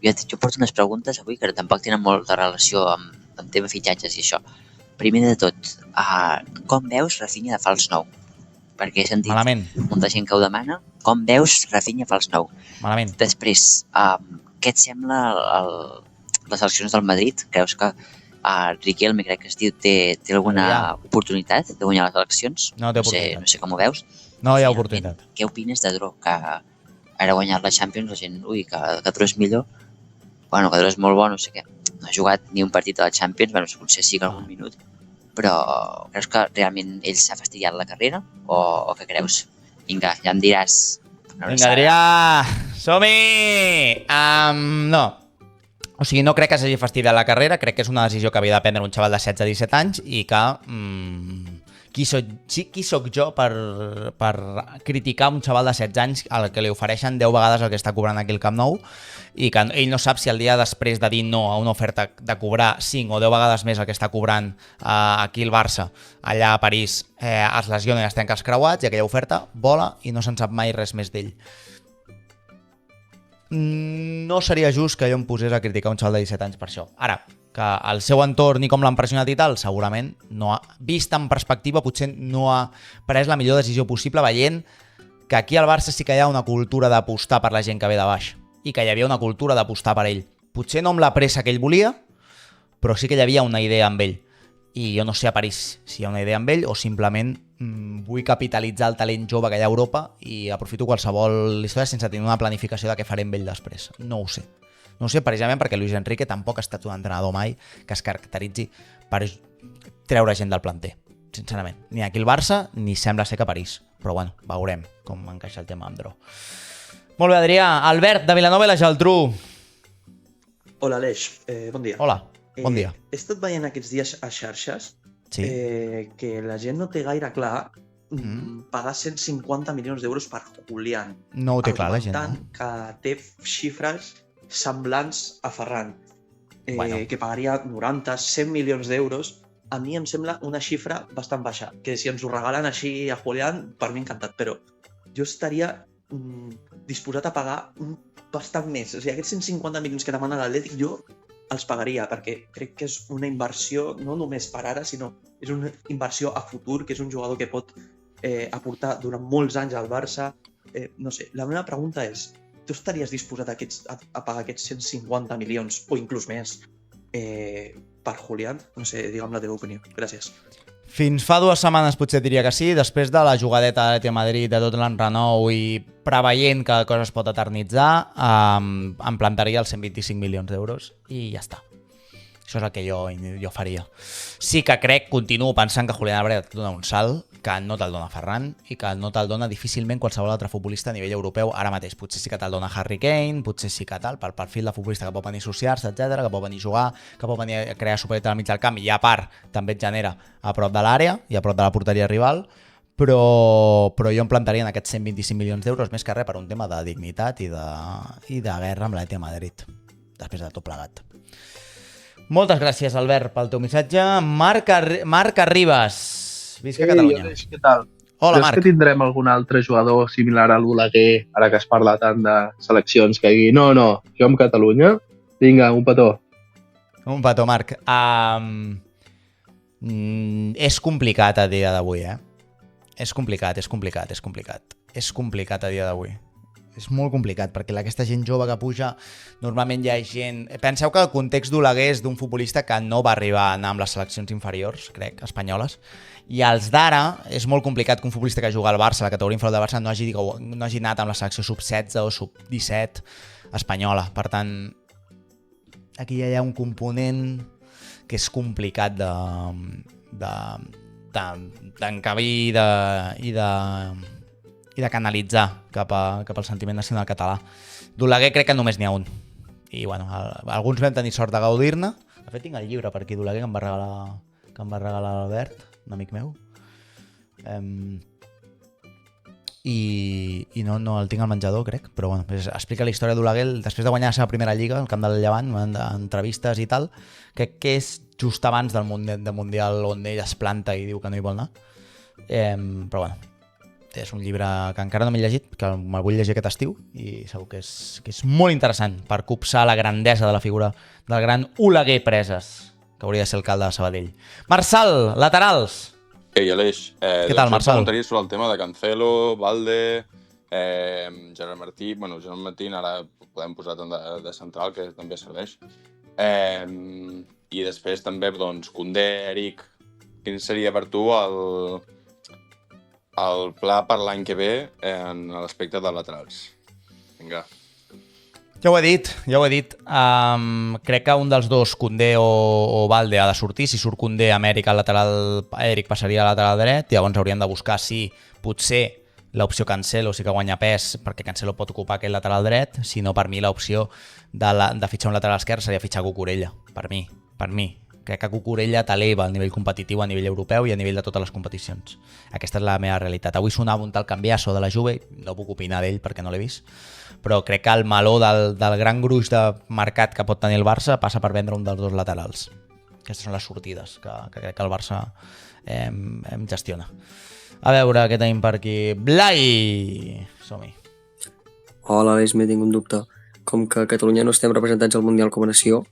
Jo porto unes preguntes avui que tampoc tenen molta relació amb tema fitxatges i això. Primer de tot, com veus Rafinha de fals 9? Perquè he sentit molta gent que ho demana. Com veus Rafinha fals 9? Malament. Després, què et sembla les eleccions del Madrid? Creus que Riquelme, crec que es diu, té alguna oportunitat de guanyar les eleccions? No té oportunitat. No sé com ho veus. No hi ha oportunitat. Què opines de Dro? Que ara guanyat la Champions, la gent, que Dro és millor. Bueno, que Dro és molt bo, no sé què. No ha jugat ni un partit a la Champions, bueno, potser sí que algun minut, però creus que realment ell s'ha fastidiat la carrera o què creus? Vinga, ja em diràs. Vinga, Adrià, som-hi! No. O sigui, no crec que s'hagi fastidiat la carrera, crec que és una decisió que havia de prendre un xaval de 16-17 anys i que... Qui soc jo per criticar un xaval de 16 anys al que li ofereixen 10 vegades el que està cobrant aquí al Camp Nou i que ell no sap si el dia després de dir no a una oferta de cobrar 5 o 10 vegades més el que està cobrant aquí al Barça, allà a París, es lesiona i es trenca els creuats i aquella oferta vola i no se'n sap mai res més d'ell. No seria just que jo em posés a criticar un xaval de 17 anys per això. Ara, que el seu entorn i com l'han pressionat i tal, segurament, vist en perspectiva, potser no ha pres la millor decisió possible, veient que aquí al Barça sí que hi ha una cultura d'apostar per la gent que ve de baix i que hi havia una cultura d'apostar per ell. Potser no amb la pressa que ell volia, però sí que hi havia una idea amb ell. I jo no sé a París si hi ha una idea amb ell o simplement vull capitalitzar el talent jove que hi ha a Europa i aprofito qualsevol història sense tenir una planificació de què faré amb ell després. No ho sé. No ho sé, precisament perquè Luis Enrique tampoc ha estat un entrenador mai que es caracteritzi per treure gent del planter, sincerament. Ni aquí al Barça, ni sembla ser que a París. Però bueno, veurem com encaixa el tema amb Dro. Molt bé, Adrià. Albert, de Vilanova i la Geltrú. Hola, Aleix. Bon dia. Hola, bon dia. He estat veient aquests dies a xarxes que la gent no té gaire clar pagar 150 milions d'euros per Julián. No ho té clar, la gent, no? Que té xifres semblants a Ferran, que pagaria 90, 100 milions d'euros. A mi em sembla una xifra bastant baixa, que si ens ho regalen així a Julián, per mi encantat, però jo estaria disposat a pagar bastant més. O sigui, aquests 150 milions que demana l'Atlètic jo els pagaria, perquè crec que és una inversió, no només per ara, sinó és una inversió a futur, que és un jugador que pot aportar durant molts anys al Barça. No sé, la meva pregunta és, tu estaries disposat a pagar aquests 150 milions o inclús més per Julián? No sé, digue'm la teva opinió. Gràcies. Fins fa 2 setmanes potser diria que sí, després de la jugadeta de l'Atlètic de Madrid, de tot l'enrenou i preveient que la cosa es pot eternitzar, em plantaria els 125 milions d'euros i ja està. Això és el que jo faria. Sí que continuo pensant que Julián Álvarez et dona un salt, que no te'l dona Ferran i que no te'l dona difícilment qualsevol altre futbolista a nivell europeu ara mateix. Potser sí que te'l dona Harry Kane, potser sí que tal, pel perfil de futbolista que pot venir a associar-se, etc, que pot venir a jugar, que pot venir a crear superioritat al mig del camp i a part també et genera a prop de l'àrea i a prop de la porteria rival, però jo em plantaria en aquests 125 milions d'euros més que res per un tema de dignitat i de guerra amb l'Atlètic de Madrid, després de tot plegat. Moltes gràcies, Albert, pel teu missatge. Marc Arribas, visca Catalunya. Aleix, què tal? Hola, Creus Marc. que tindrem algun altre jugador similar a l'Oleguer, ara que es parla tant de seleccions, que digui no, jo amb Catalunya? Vinga, un petó. Un petó, Marc. És complicat a dia d'avui, És complicat a dia d'avui. És molt complicat, perquè aquesta gent jove que puja, normalment hi ha gent... Penseu que el context d'Oleguer és d'un futbolista que no va arribar a anar amb les seleccions inferiors, crec, espanyoles, i els d'ara és molt complicat que un futbolista que juga al Barça, a la categoria inferior del Barça, no hagi anat amb la selecció sub-16 o sub-17 espanyola. Per tant, aquí ja hi ha un component que és complicat d'encabir i de canalitzar cap al sentiment nacional català. D'Oleguer crec que només n'hi ha un. I bueno, alguns vam tenir sort de gaudir-ne. De fet, tinc el llibre per aquí d'Oleguer que em va regalar l'Albert, un amic meu. I no el tinc al menjador, crec, però bueno, explica la història d'Oleguer després de guanyar la seva primera lliga, al camp del Llevant, entrevistes i tal, que és just abans del Mundial on ell es planta i diu que no hi vol anar. Però bueno, és un llibre que encara no m'he llegit, que me'l vull llegir aquest estiu i segur que és molt interessant per copsar la grandesa de la figura del gran Oleguer Preses, que hauria de ser alcalde de Sabadell. Marçal, laterals. Ei, Aleix, Què tal, Marçal? Jo preguntaria sobre el tema de Cancelo, Valde, Gerard Martí. Bueno, Gerard Martín ara podem posar de central, que també serveix. I després també, doncs, Koundé, Eric. Quin seria per tu el pla per l'any que ve en l'aspecte de laterals? Vinga. Ja ho he dit. Crec que un dels dos, Koundé o Valde, ha de sortir. Si surt Koundé, Eric passaria al lateral dret. Llavors hauríem de buscar si potser l'opció Cancelo sí que guanya pes, perquè Cancelo pot ocupar aquell lateral dret. Si no, per mi l'opció de fitxar un lateral esquerre seria fitxar Cucurella. Per mi. Crec que Cucurella t'eleva al nivell competitiu a nivell europeu i a nivell de totes les competicions. Aquesta és la meva realitat. Avui sonava un tal Cambiasso de la Juve, no puc opinar d'ell perquè no l'he vist, però crec que el meló del gran gruix de mercat que pot tenir el Barça passa per vendre un dels dos laterals. Aquestes són les sortides que crec que el Barça gestiona. A veure què tenim per aquí. Blai! Som-hi. Hola, Aleix, m'he tingut un dubte. Com que a Catalunya no estem representats al Mundial com a nació,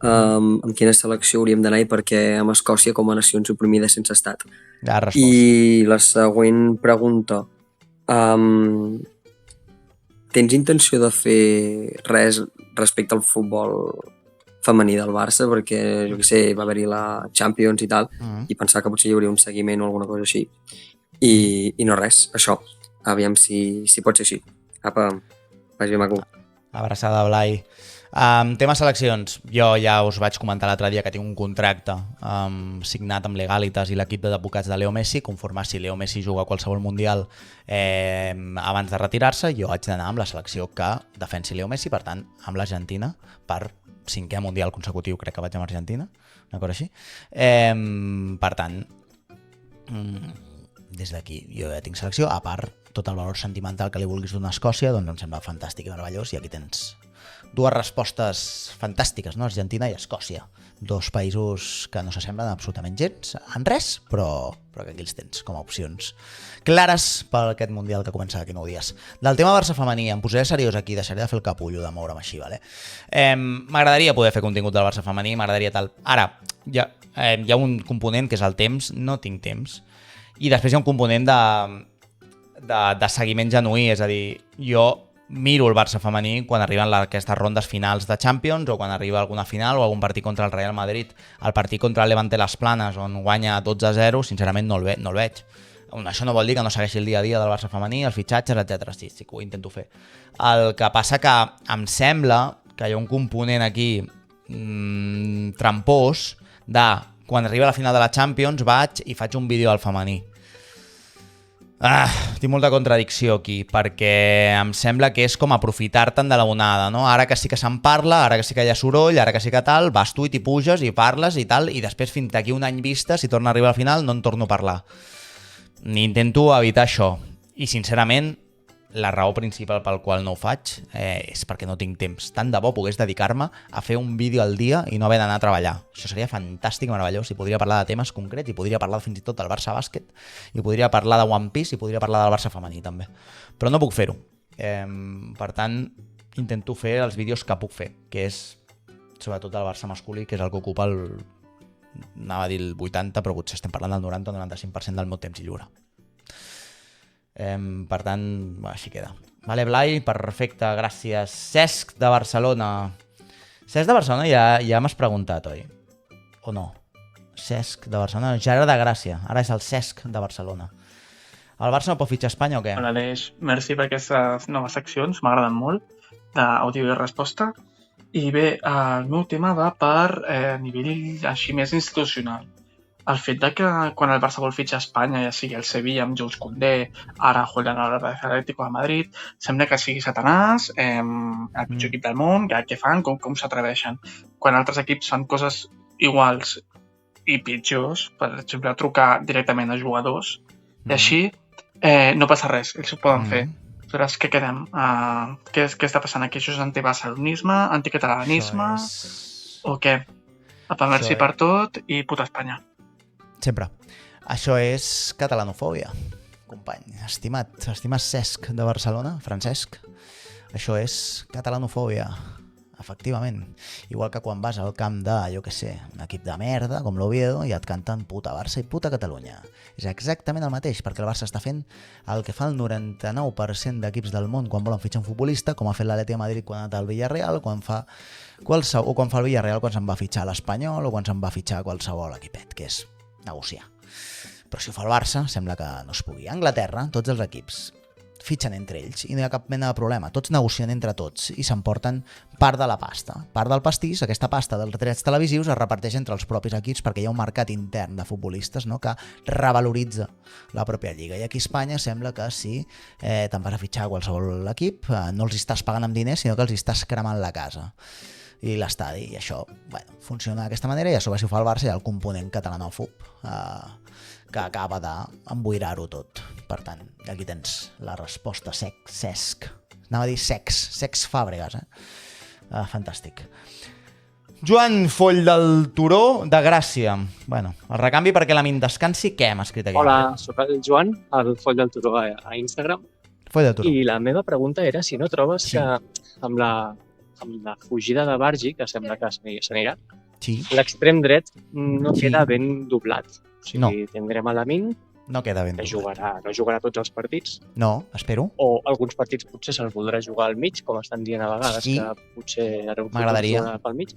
amb quina selecció hauríem d'anar i per què amb Escòcia com a nacions oprimides sense estat? Ja has respost. I la següent pregunta, tens intenció de fer res respecte al futbol femení del Barça? Perquè, jo què sé, va haver-hi la Champions i tal, i pensar que potser hi hauria un seguiment o alguna cosa així. I no res, això. Aviam si pot ser així. Apa, vagi maco. Abraçada, Blai. Tema seleccions. Jo ja us vaig comentar l'altre dia que tinc un contracte signat amb Legalitas i l'equip d'advocats de Leo Messi. Conformar si Leo Messi juga a qualsevol mundial abans de retirar-se, jo haig d'anar amb la selecció que defensi Leo Messi, per tant, amb l'Argentina, per 5è mundial consecutiu, crec que vaig amb Argentina, una cosa així. Per tant, des d'aquí jo ja tinc selecció, a part tot el valor sentimental que li vulguis donar a Escòcia, doncs em sembla fantàstic i meravellós, i aquí tens dues respostes fantàstiques, no? Argentina i Escòcia. Dos països que no s'assemblen absolutament gens en res, però que aquí els tens com a opcions clares per aquest Mundial que comença d'aquí 9 dies. Del tema Barça femení, em posaré seriós aquí, deixaré de fer el capullo, de moure'm així, vale? M'agradaria poder fer contingut del Barça femení, m'agradaria tal. Ara, hi ha un component que és el temps, no tinc temps, i després hi ha un component de seguiment genuí, és a dir, jo miro el Barça femení quan arriben aquestes rondes finals de Champions o quan arriba alguna final o algun partit contra el Real Madrid. El partit contra el Levante Las Planes, on guanya 12-0, sincerament no el veig. Això no vol dir que no segueixi el dia a dia del Barça femení, els fitxatges, etc. Sí que ho intento fer. El que passa que em sembla que hi ha un component aquí trampós de quan arriba la final de la Champions vaig i faig un vídeo al femení. Tinc molta contradicció aquí, perquè em sembla que és com aprofitar-te'n de la onada, no? Ara que sí que se'n parla, ara que sí que hi ha soroll, ara que sí que tal, vas tu i t'hi puges i parles i tal, i després fins d'aquí un any vista, si torna a arribar al final, no en torno a parlar. Ni intento evitar això. I sincerament, la raó principal pel qual no ho faig és perquè no tinc temps. Tant de bo pogués dedicar-me a fer un vídeo al dia i no haver d'anar a treballar. Això seria fantàstic, meravellós, i podria parlar de temes concrets, i podria parlar fins i tot del Barça Bàsquet, i podria parlar de One Piece, i podria parlar del Barça femení també. Però no puc fer-ho. Per tant, intento fer els vídeos que puc fer, que és sobretot el Barça masculí, que és el que ocupa anava a dir el 80, però potser estem parlant del 90 o 95% del meu temps i lliure. Per tant, així queda. Vale, Blai, perfecte, gràcies. Cesc de Barcelona. Cesc de Barcelona ja m'has preguntat, oi? O no? Cesc de Barcelona, ja era de Gràcia, ara és el Cesc de Barcelona. El Barça no pot fitxar a Espanya o què? Hola, Aleix. Merci per aquestes noves seccions, m'agraden molt, d'àudio i resposta. I bé, el meu tema va per nivell així més institucional. El fet de que quan el Barça vol fitxar a Espanya, ja sigui el Sevilla amb Jules Koundé, ara Julián Álvarez Atlético de Madrid, sembla que sigui Satanàs, el pitjor equip del món, què fan, com s'atreveixen. Quan altres equips fan coses iguals i pitjors, per exemple, trucar directament a jugadors, i així no passa res, ells ho poden fer. Aleshores, què quedem? Què està passant aquí? Això és antibarcelonisme, anticatalanisme, o què? Apa, merci per tot i puta Espanya. Sempre. Això és catalanofòbia, company. Estimat Cesc de Barcelona, Francesc, això és catalanofòbia, efectivament. Igual que quan vas al camp de, jo què sé, un equip de merda, com l'Oviedo, i et canten puta Barça i puta Catalunya. És exactament el mateix, perquè el Barça està fent el que fa el 99% d'equips del món quan volen fitxar un futbolista, com ha fet l'Atleti de Madrid quan ha anat al Villarreal, quan fa el Villarreal quan se'n va fitxar l'Espanyol o quan se'n va fitxar qualsevol equipet, que és negociar. Però si ho fa el Barça, sembla que no es pugui. A Anglaterra, tots els equips fitxen entre ells i no hi ha cap mena de problema. Tots negocien entre tots i s'emporten part de la pasta. Part del pastís, aquesta pasta dels drets televisius es reparteix entre els propis equips perquè hi ha un mercat intern de futbolistes, no?, que revaloritza la pròpia lliga. I aquí a Espanya sembla que si te'n vas a fitxar qualsevol equip, no els estàs pagant amb diners, sinó que els estàs cremant la casa i l'estadi, i això funciona d'aquesta manera, i a sobre si ho fa el Barça hi ha el component catalanòfob que acaba d'emboirar-ho tot. Per tant, aquí tens la resposta Cesc. Anava a dir Sex Fàbregas, fantàstic. Joan Foll del Turó, de Gràcia. Bueno, el recanvi perquè la min descansi, què m'ha escrit aquí? Hola, soc el Joan, el Foll del Turó a Instagram. Foll del Turó. I la meva pregunta era si no trobes que amb la fugida de Bargi, que sembla que s'anirà, l'extrem dret no queda ben doblat. O sigui, tindrem a Lamine, no queda ben doblat. No jugarà tots els partits. No, espero. O alguns partits potser se'ls voldrà jugar al mig, com estan dient a vegades, que potser ara un futur pel mig.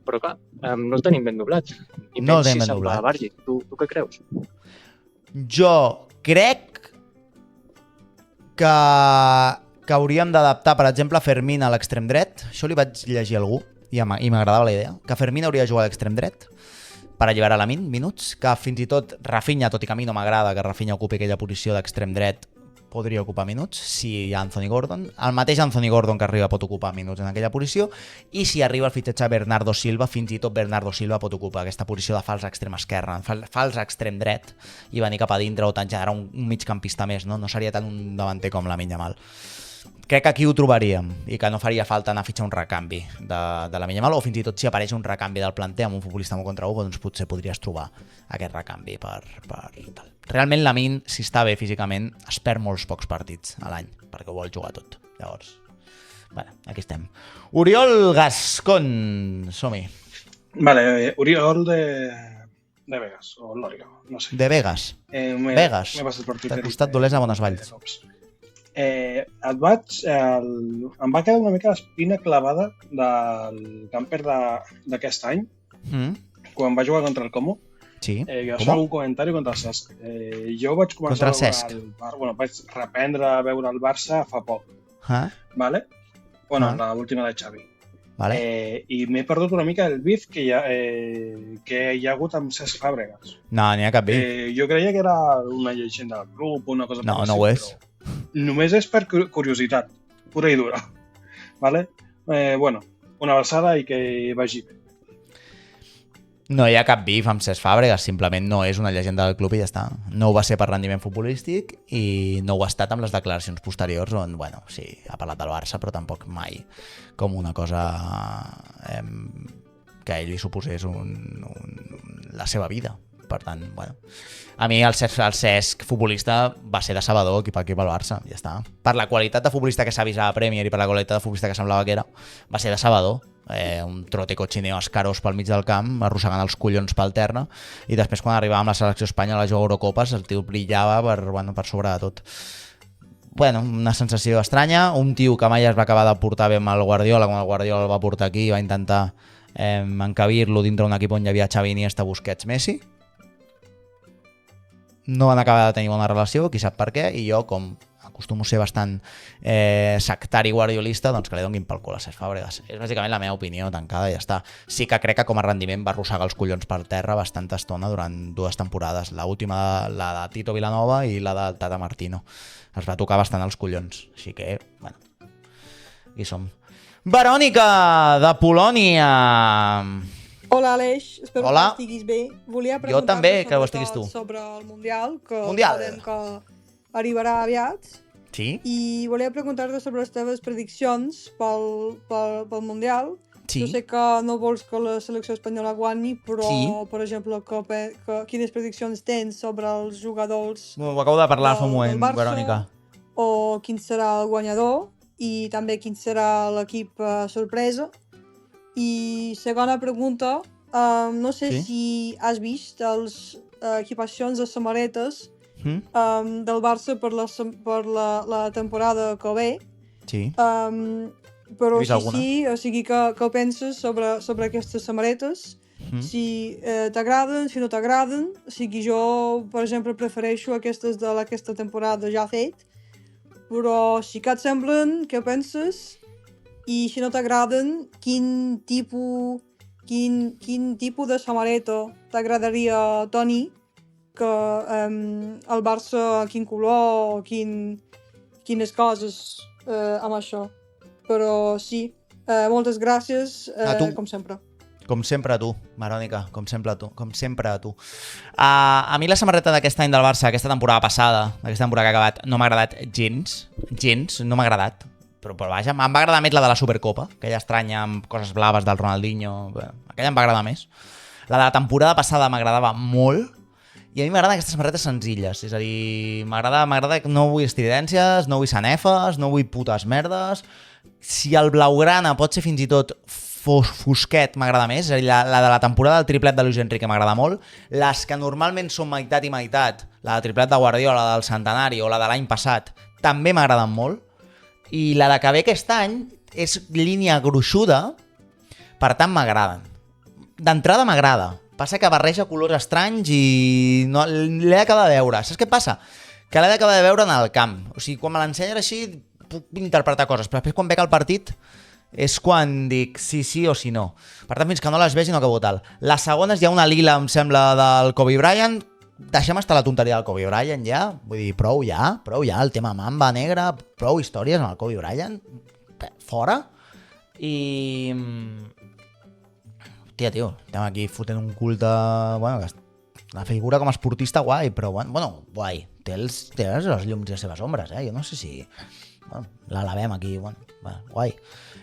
Però clar, no el tenim ben doblat. I no el menys tenim si ben se'n va doblat. a Bargi. Tu què creus? Jo crec que hauríem d'adaptar, per exemple, Fermín a l'extrem dret. Això li vaig llegir a algú i m'agradava la idea. Que Fermín hauria de jugar a l'extrem dret per alliberar la minuts, que fins i tot Rafinha, tot i que a mi no m'agrada que Rafinha ocupi aquella posició d'extrem dret, podria ocupar minuts si hi ha Anthony Gordon. El mateix Anthony Gordon que arriba pot ocupar minuts en aquella posició, i si arriba el fitxatge Bernardo Silva, fins i tot Bernardo Silva pot ocupar aquesta posició de fals extrem esquerre, fals extrem dret, i venir cap a dintre o tant generar un migcampista més, no seria tant un davanter com Lamine Yamal. Crec que aquí ho trobaríem i que no faria falta anar a fitxar un recanvi de Lamine Yamal, o fins i tot si apareix un recanvi del planter amb un futbolista molt contra 1, doncs potser podries trobar aquest recanvi per tal. Realment Lamine, si està bé físicament, es perd molts pocs partits a l'any perquè ho vol jugar tot. Llavors, aquí estem. Oriol Gascon, som-hi. Vale, Oriol de Vegas, o Lòriga, no sé. De Vegas. Vegas. T'ha costat Dolesa a Bonesvalls. em va quedar una mica l'espina clavada del camper d'aquest any, quan va jugar contra el Como. Sí. Jo faig un comentari contra el Cesc. Jo vaig començar a veure el Barça, vaig reprendre a veure el Barça fa poc, vale? Bueno, l'última de Xavi. Vale. I m'he perdut una mica el bif que hi ha hagut amb Cesc Fàbregas. No, n'hi ha cap bif. Jo creia que era una llegenda del club o una cosa no ho és. Només és per curiositat, pura i dura. Vale? Bueno, una abraçada i que vagi bé. No hi ha cap bif amb Cesc Fàbregas, simplement no és una llegenda del club i ja està. No ho va ser per rendiment futbolístic i no ho ha estat amb les declaracions posteriors on, bueno, sí, ha parlat del Barça, però tampoc mai com una cosa que a ell li suposés la seva vida. Per tant, bueno, a mi el Cesc futbolista va ser decebedor aquí al Barça, ja està. Per la qualitat de futbolista que s'ha vist a la Premier i per la qualitat de futbolista que semblava que era, va ser decebedor. Un trote cochineo escarós pel mig del camp, arrossegant els collons pel terra, i després quan arribava amb la selecció espanyola a jugar a Eurocopes, el tio brillava per sobre de tot. Bueno, una sensació estranya, un tio que mai es va acabar de portar bé amb el Guardiola, quan el Guardiola el va portar aquí i va intentar encabir-lo dintre un equip on hi havia Xavi, Iniesta, Busquets, Messi. No van acabar de tenir bona relació, qui sap per què, i jo, com acostumo a ser bastant sectari guardiolista, doncs que li donguin pel cul a Cesc Fàbregas. És bàsicament la meva opinió tancada i ja està. Sí que crec que com a rendiment va arrossegar els collons per terra bastanta estona durant 2 temporades. L'última, la de Tito Vilanova i la del Tata Martino. Es va tocar bastant els collons. Així que, bueno, aquí som. Verònica, de Polònia. Hola, Aleix. Espero que estiguis bé. Volia jo també, que ho estiguis tu. Sobre el Mundial, que sabem que arribarà aviat. Sí. I volia preguntar-te sobre les teves prediccions pel Mundial. Sí. Jo sé que no vols que la selecció espanyola guanyi, però, per exemple, quines prediccions tens sobre els jugadors ho acabo de parlar fa un moment, Barça, Verònica. O quin serà el guanyador, i també quin serà l'equip sorpresa. I segona pregunta, no sé si has vist les equipacions de samarretes del Barça per la temporada que ve. Sí. Però sí, o sigui, què penses sobre aquestes samarretes? Si t'agraden, si no t'agraden. O sigui, jo, per exemple, prefereixo aquestes d'aquesta temporada ja fet, però si que et semblen, què penses? I si no t'agraden, quin tipus de samarreta t'agradaria tenir? Que el Barça, quin color, quines coses amb això. Però sí, moltes gràcies, com sempre. Com sempre a tu, Verònica, com sempre a tu. A mi la samarreta d'aquest any del Barça, aquesta temporada passada, aquesta temporada que ha acabat, no m'ha agradat gens, no m'ha agradat. Però vaja, em va agradar més la de la Supercopa, aquella estranya amb coses blaves del Ronaldinho, aquella em va agradar més. La de la temporada passada m'agradava molt, i a mi m'agraden aquestes samarretes senzilles, és a dir, m'agrada que no vull estridències, no vull sanefes, no vull putes merdes. Si el blaugrana pot ser fins i tot fosquet, m'agrada més, és a dir, la de la temporada del triplet de Luis Enrique m'agrada molt, les que normalment són meitat i meitat, la del triplet de Guardiola, la del Centenari o la de l'any passat, també m'agraden molt. I la de que ve aquest any és línia gruixuda, per tant m'agraden. D'entrada m'agrada. Passa que barreja colors estranys i no, l'he d'acabar de veure. Saps què passa? Que l'he d'acabar de veure en el camp. O sigui, quan me l'ensenyen així puc interpretar coses, però després quan veig el partit és quan dic sí o sí no. Per tant, fins que no les vegi no acabo tal. La segona és ja una lila, em sembla, del Kobe Bryant. Deixem estar la tonteria del Kobe Bryant ja, vull dir, prou ja, el tema mamba negra, prou històries amb el Kobe Bryant, fora. I... Hòstia, tio, estem aquí fotent un culte, bueno, la figura com a esportista guai, però bueno, guai, té les llums i les seves ombres, jo no sé si... Bueno, l'alabem aquí, bueno, guai.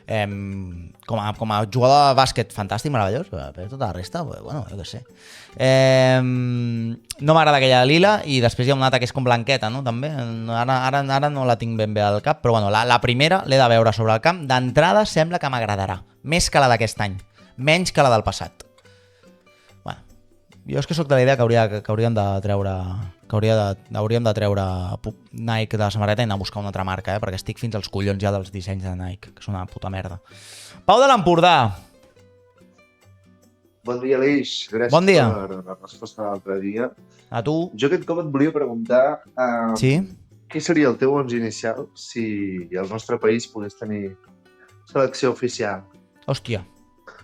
Com a jugador de bàsquet fantàstic, meravellós, però tota la resta, bueno, jo què sé. No m'agrada aquella lila i després hi ha una altra que és com blanqueta, no? També, ara no la tinc ben bé al cap, però bueno, la primera l'he de veure sobre el camp. D'entrada sembla que m'agradarà, més que la d'aquest any, menys que la del passat. Bueno, Jo és que sóc de la idea que hauríem de treure Nike de la samarreta i anar a buscar una altra marca, perquè estic fins als collons ja dels dissenys de Nike, que és una puta merda. Pau de l'Empordà. Bon dia, Aleix. Gràcies bon dia. Per la resposta de l'altre dia. A tu. Jo aquest cop et volia preguntar sí? Què seria el teu 11 inicial si el nostre país pogués tenir selecció oficial? Hòstia,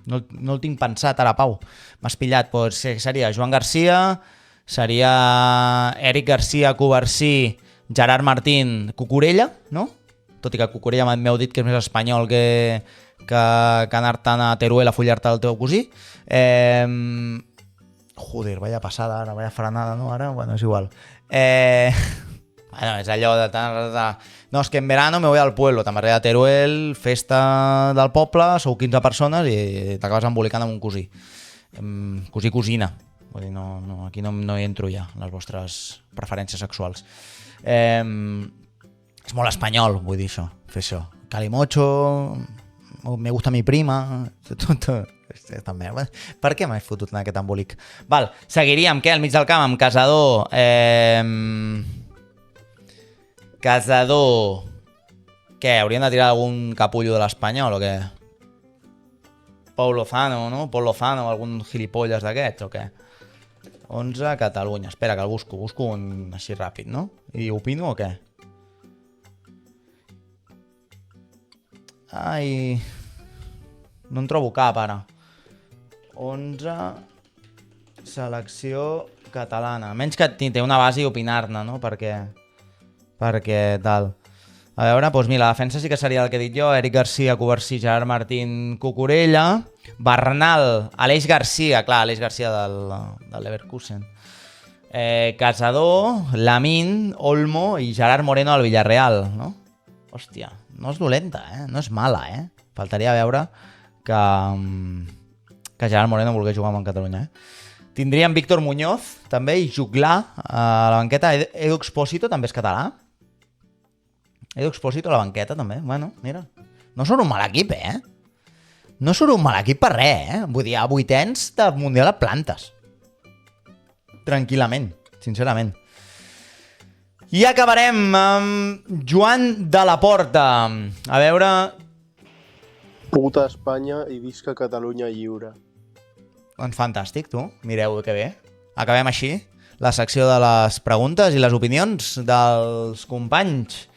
no el tinc pensat ara, Pau. M'has pillat. Pues seria Joan Garcia, seria Eric Garcia, Covarsí, Gerard Martín, Cucurella, no? Tot i que Cucurella m'heu dit que és més espanyol que anar-te'n a Teruel a follar-te el teu cosí. Joder, vaya passada ara, vaya frenada, no? Ara, bueno, és igual. Bueno, és allò de... No, és que en verano me voy al pueblo, te'n vas a Teruel, festa del poble, sou 15 persones i t'acabes embolicant amb un cosí. Cosí-cosina. Vull dir, aquí no hi entro ja, les vostres preferències sexuals. És molt espanyol, vull dir això, fer això. Calimocho... me gusta mi prima... També. Per què m'he fotut en aquest embolic? Val, seguiríem, què? Al mig del camp, amb Casador... Casador... Què? Hauríem de tirar algun capullo de l'Espanyol o què? Pau Lozano, no? Pol Lozano, algun gilipolles d'aquests o què? 11, Catalunya. Espera, que el busco un així ràpid, no? I opino o què? Ai... No en trobo cap, ara. 11... Selecció catalana. Menys que té una base i opinar-ne, no? Perquè tal... A veure, doncs mira, la defensa sí que seria el que he dit jo. Eric Garcia, Covarsí, Gerard Martín, Cucurella. Bernal, Aleix Garcia, clar, Aleix Garcia del Leverkusen. Casador, Lamín, Olmo i Gerard Moreno al Villarreal, no? Hòstia, no és dolenta, no és mala, Faltaria veure que Gerard Moreno volgués jugar amb Catalunya, Tindríem Víctor Muñoz, també, i Juglà a la banqueta. Edu Expósito també és català. Edu Expósito a la banqueta, també. Bueno, mira. No surt un mal equip, No surt un mal equip per res, Vull dir, a vuitens de Mundial et plantes. Tranquil·lament, sincerament. I acabarem amb Joan de la Porta. A veure... Puta Espanya i visca Catalunya lliure. Doncs fantàstic, tu. Mireu que bé. Acabem així la secció de les preguntes i les opinions dels companys.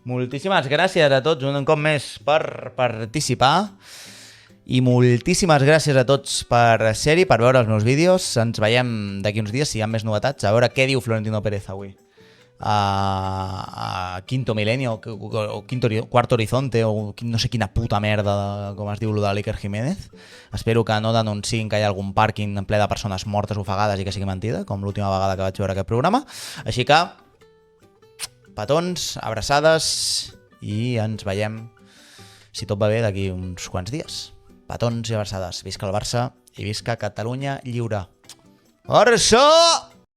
Moltíssimes gràcies a tots un cop més per participar i moltíssimes gràcies a tots per ser-hi, per veure els meus vídeos. Ens veiem d'aquí uns dies si hi ha més novetats. A veure què diu Florentino Pérez avui. A Quinto Milenio o Cuarto Horizonte o no sé quina puta merda com es diu lo de l'Iker Jiménez. Espero que no denunciïn que hi ha algun pàrquing ple de persones mortes ofegades i que sigui mentida, com l'última vegada que vaig veure aquest programa. Així que petons, abraçades i ens veiem, si tot va bé, d'aquí uns quants dies. Petons i abraçades. Visca el Barça i visca Catalunya lliure. Barça!